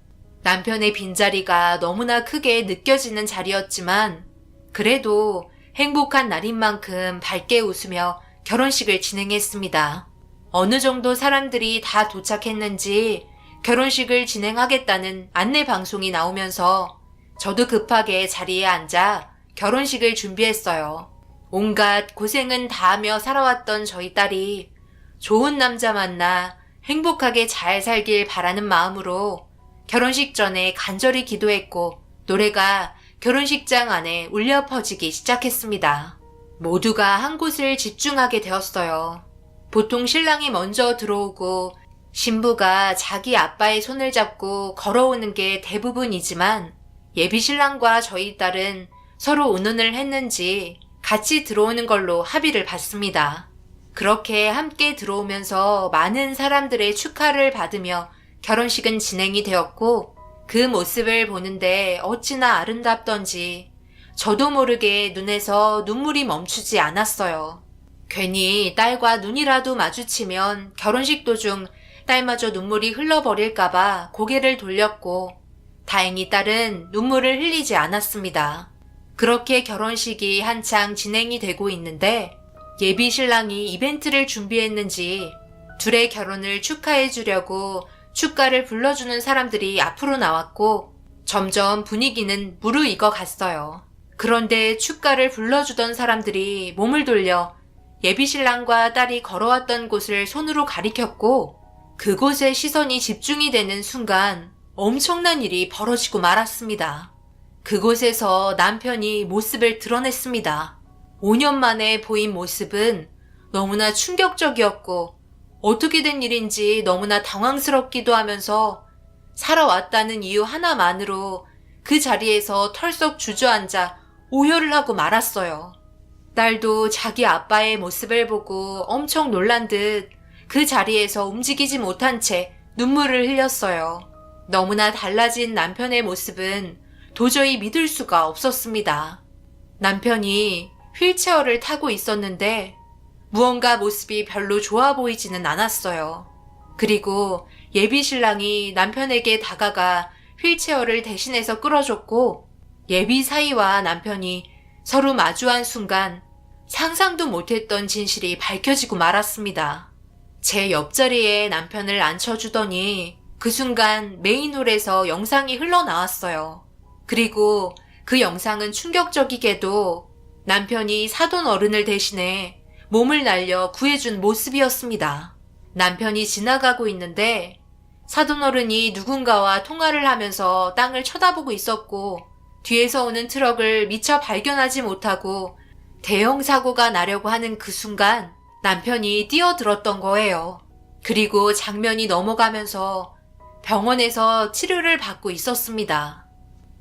남편의 빈자리가 너무나 크게 느껴지는 자리였지만 그래도 행복한 날인 만큼 밝게 웃으며 결혼식을 진행했습니다. 어느 정도 사람들이 다 도착했는지 결혼식을 진행하겠다는 안내 방송이 나오면서 저도 급하게 자리에 앉아 결혼식을 준비했어요. 온갖 고생은 다하며 살아왔던 저희 딸이 좋은 남자 만나 행복하게 잘 살길 바라는 마음으로 결혼식 전에 간절히 기도했고 노래가 결혼식장 안에 울려 퍼지기 시작했습니다. 모두가 한 곳을 집중하게 되었어요. 보통 신랑이 먼저 들어오고 신부가 자기 아빠의 손을 잡고 걸어오는 게 대부분이지만 예비 신랑과 저희 딸은 서로 의논을 했는지 같이 들어오는 걸로 합의를 봤습니다. 그렇게 함께 들어오면서 많은 사람들의 축하를 받으며 결혼식은 진행이 되었고 그 모습을 보는데 어찌나 아름답던지 저도 모르게 눈에서 눈물이 멈추지 않았어요. 괜히 딸과 눈이라도 마주치면 결혼식 도중 딸마저 눈물이 흘러버릴까봐 고개를 돌렸고 다행히 딸은 눈물을 흘리지 않았습니다. 그렇게 결혼식이 한창 진행이 되고 있는데 예비 신랑이 이벤트를 준비했는지 둘의 결혼을 축하해 주려고 축가를 불러주는 사람들이 앞으로 나왔고 점점 분위기는 무르익어 갔어요. 그런데 축가를 불러주던 사람들이 몸을 돌려 예비 신랑과 딸이 걸어왔던 곳을 손으로 가리켰고 그곳에 시선이 집중이 되는 순간 엄청난 일이 벌어지고 말았습니다. 그곳에서 남편이 모습을 드러냈습니다. 5년 만에 보인 모습은 너무나 충격적이었고 어떻게 된 일인지 너무나 당황스럽기도 하면서 살아왔다는 이유 하나만으로 그 자리에서 털썩 주저앉아 오열을 하고 말았어요. 딸도 자기 아빠의 모습을 보고 엄청 놀란 듯 그 자리에서 움직이지 못한 채 눈물을 흘렸어요. 너무나 달라진 남편의 모습은 도저히 믿을 수가 없었습니다. 남편이 휠체어를 타고 있었는데 무언가 모습이 별로 좋아 보이지는 않았어요. 그리고 예비 신랑이 남편에게 다가가 휠체어를 대신해서 끌어줬고 예비 사위와 남편이 서로 마주한 순간 상상도 못했던 진실이 밝혀지고 말았습니다. 제 옆자리에 남편을 앉혀주더니 그 순간 메인홀에서 영상이 흘러나왔어요. 그리고 그 영상은 충격적이게도 남편이 사돈 어른을 대신해 몸을 날려 구해준 모습이었습니다. 남편이 지나가고 있는데 사돈 어른이 누군가와 통화를 하면서 땅을 쳐다보고 있었고 뒤에서 오는 트럭을 미처 발견하지 못하고 대형 사고가 나려고 하는 그 순간 남편이 뛰어들었던 거예요. 그리고 장면이 넘어가면서 병원에서 치료를 받고 있었습니다.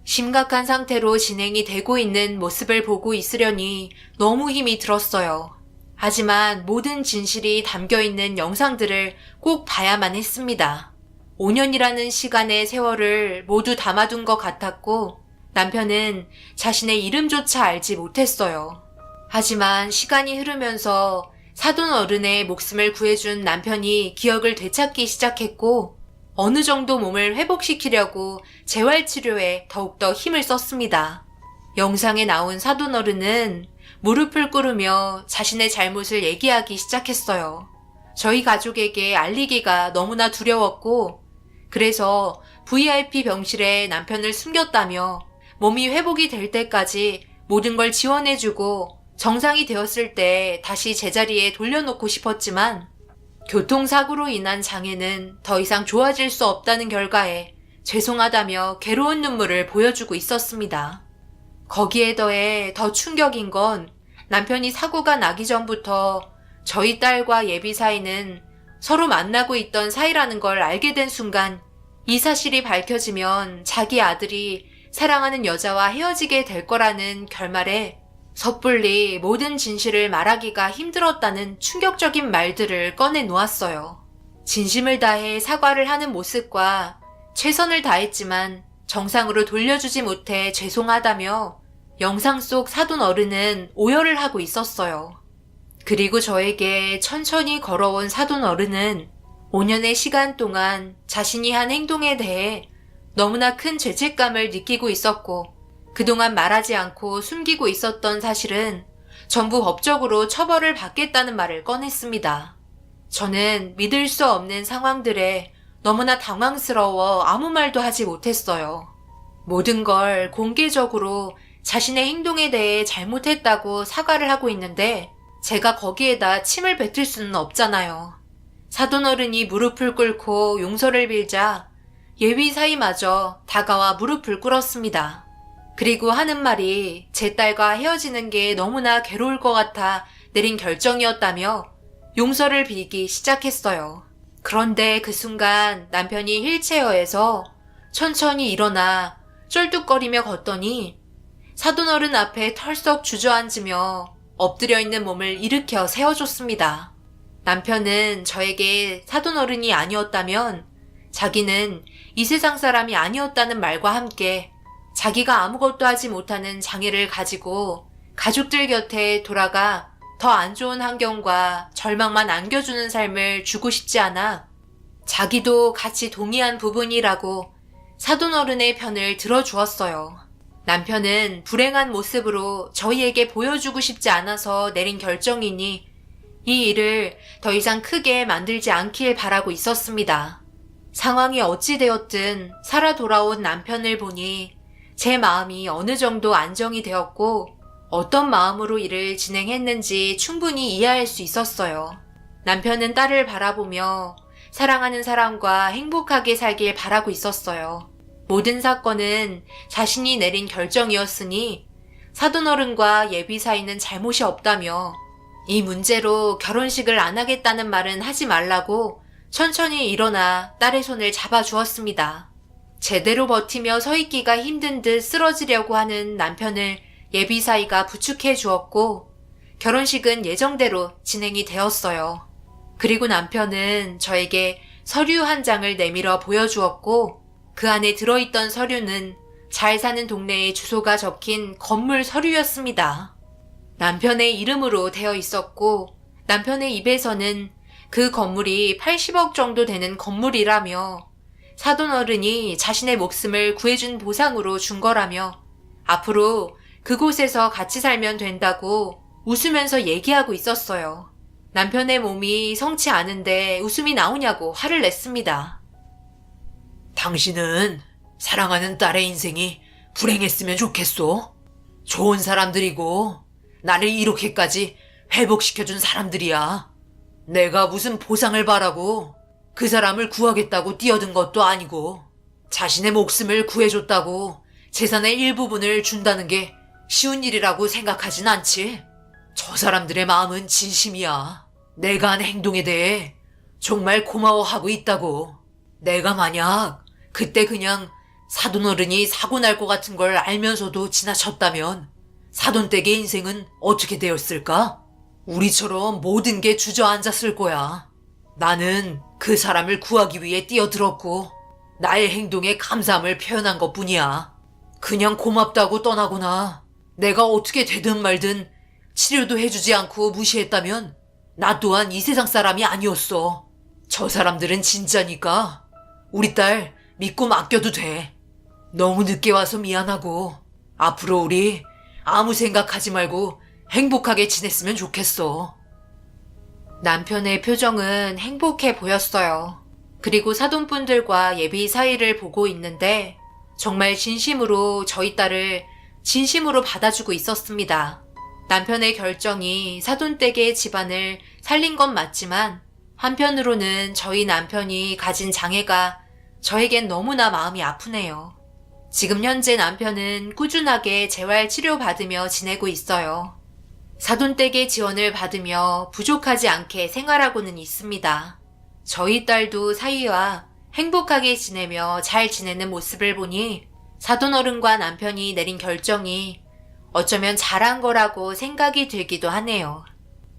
심각한 상태로 진행이 되고 있는 모습을 보고 있으려니 너무 힘이 들었어요. 하지만 모든 진실이 담겨있는 영상들을 꼭 봐야만 했습니다. 5년이라는 시간의 세월을 모두 담아둔 것 같았고 남편은 자신의 이름조차 알지 못했어요. 하지만 시간이 흐르면서 사돈 어른의 목숨을 구해준 남편이 기억을 되찾기 시작했고 어느 정도 몸을 회복시키려고 재활치료에 더욱더 힘을 썼습니다. 영상에 나온 사돈 어른은 무릎을 꿇으며 자신의 잘못을 얘기하기 시작했어요. 저희 가족에게 알리기가 너무나 두려웠고 그래서 VIP 병실에 남편을 숨겼다며 몸이 회복이 될 때까지 모든 걸 지원해주고 정상이 되었을 때 다시 제자리에 돌려놓고 싶었지만 교통사고로 인한 장애는 더 이상 좋아질 수 없다는 결과에 죄송하다며 괴로운 눈물을 보여주고 있었습니다. 거기에 더해 더 충격인 건 남편이 사고가 나기 전부터 저희 딸과 예비 사이는 서로 만나고 있던 사이라는 걸 알게 된 순간 이 사실이 밝혀지면 자기 아들이 사랑하는 여자와 헤어지게 될 거라는 결말에 섣불리 모든 진실을 말하기가 힘들었다는 충격적인 말들을 꺼내 놓았어요. 진심을 다해 사과를 하는 모습과 최선을 다했지만 정상으로 돌려주지 못해 죄송하다며 영상 속 사돈 어른은 오열을 하고 있었어요. 그리고 저에게 천천히 걸어온 사돈 어른은 5년의 시간 동안 자신이 한 행동에 대해 너무나 큰 죄책감을 느끼고 있었고 그동안 말하지 않고 숨기고 있었던 사실은 전부 법적으로 처벌을 받겠다는 말을 꺼냈습니다. 저는 믿을 수 없는 상황들에 너무나 당황스러워 아무 말도 하지 못했어요. 모든 걸 공개적으로 자신의 행동에 대해 잘못했다고 사과를 하고 있는데 제가 거기에다 침을 뱉을 수는 없잖아요. 사돈 어른이 무릎을 꿇고 용서를 빌자 예비 사이마저 다가와 무릎을 꿇었습니다. 그리고 하는 말이 제 딸과 헤어지는 게 너무나 괴로울 것 같아 내린 결정이었다며 용서를 빌기 시작했어요. 그런데 그 순간 남편이 휠체어에서 천천히 일어나 쩔뚝거리며 걷더니 사돈어른 앞에 털썩 주저앉으며 엎드려 있는 몸을 일으켜 세워줬습니다. 남편은 저에게 사돈어른이 아니었다면 자기는 이 세상 사람이 아니었다는 말과 함께 자기가 아무것도 하지 못하는 장애를 가지고 가족들 곁에 돌아가 더 안 좋은 환경과 절망만 안겨주는 삶을 주고 싶지 않아 자기도 같이 동의한 부분이라고 사돈어른의 편을 들어주었어요. 남편은 불행한 모습으로 저희에게 보여주고 싶지 않아서 내린 결정이니 이 일을 더 이상 크게 만들지 않길 바라고 있었습니다. 상황이 어찌 되었든 살아 돌아온 남편을 보니 제 마음이 어느 정도 안정이 되었고 어떤 마음으로 일을 진행했는지 충분히 이해할 수 있었어요. 남편은 딸을 바라보며 사랑하는 사람과 행복하게 살길 바라고 있었어요. 모든 사건은 자신이 내린 결정이었으니 사돈어른과 예비 사이는 잘못이 없다며 이 문제로 결혼식을 안 하겠다는 말은 하지 말라고 천천히 일어나 딸의 손을 잡아주었습니다. 제대로 버티며 서 있기가 힘든 듯 쓰러지려고 하는 남편을 예비사위가 부축해 주었고 결혼식은 예정대로 진행이 되었어요. 그리고 남편은 저에게 서류 한 장을 내밀어 보여주었고 그 안에 들어있던 서류는 잘 사는 동네의 주소가 적힌 건물 서류였습니다. 남편의 이름으로 되어 있었고 남편의 입에서는 그 건물이 80억 정도 되는 건물이라며 사돈어른이 자신의 목숨을 구해준 보상으로 준 거라며 앞으로 그곳에서 같이 살면 된다고 웃으면서 얘기하고 있었어요. 남편의 몸이 성치 않은데 웃음이 나오냐고 화를 냈습니다. 당신은 사랑하는 딸의 인생이 불행했으면 좋겠소? 좋은 사람들이고 나를 이렇게까지 회복시켜준 사람들이야. 내가 무슨 보상을 바라고 그 사람을 구하겠다고 뛰어든 것도 아니고 자신의 목숨을 구해줬다고 재산의 일부분을 준다는 게 쉬운 일이라고 생각하진 않지. 저 사람들의 마음은 진심이야. 내가 한 행동에 대해 정말 고마워하고 있다고. 내가 만약 그때 그냥 사돈어른이 사고 날 것 같은 걸 알면서도 지나쳤다면 사돈댁의 인생은 어떻게 되었을까? 우리처럼 모든 게 주저앉았을 거야. 나는 그 사람을 구하기 위해 뛰어들었고 나의 행동에 감사함을 표현한 것뿐이야. 그냥 고맙다고 떠나거나 내가 어떻게 되든 말든 치료도 해주지 않고 무시했다면 나 또한 이 세상 사람이 아니었어. 저 사람들은 진짜니까 우리 딸 믿고 맡겨도 돼. 너무 늦게 와서 미안하고 앞으로 우리 아무 생각하지 말고 행복하게 지냈으면 좋겠어. 남편의 표정은 행복해 보였어요. 그리고 사돈분들과 예비 사이를 보고 있는데 정말 진심으로 저희 딸을 진심으로 받아주고 있었습니다. 남편의 결정이 사돈댁의 집안을 살린 건 맞지만 한편으로는 저희 남편이 가진 장애가 저에겐 너무나 마음이 아프네요. 지금 현재 남편은 꾸준하게 재활 치료받으며 지내고 있어요. 사돈댁의 지원을 받으며 부족하지 않게 생활하고는 있습니다. 저희 딸도 사위와 행복하게 지내며 잘 지내는 모습을 보니 사돈어른과 남편이 내린 결정이 어쩌면 잘한 거라고 생각이 들기도 하네요.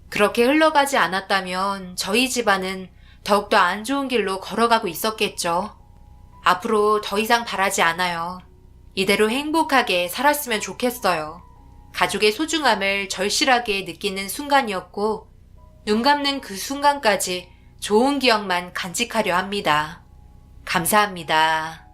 그렇게 흘러가지 않았다면 저희 집안은 더욱더 안 좋은 길로 걸어가고 있었겠죠. 앞으로 더 이상 바라지 않아요. 이대로 행복하게 살았으면 좋겠어요. 가족의 소중함을 절실하게 느끼는 순간이었고 눈 감는 그 순간까지 좋은 기억만 간직하려 합니다. 감사합니다.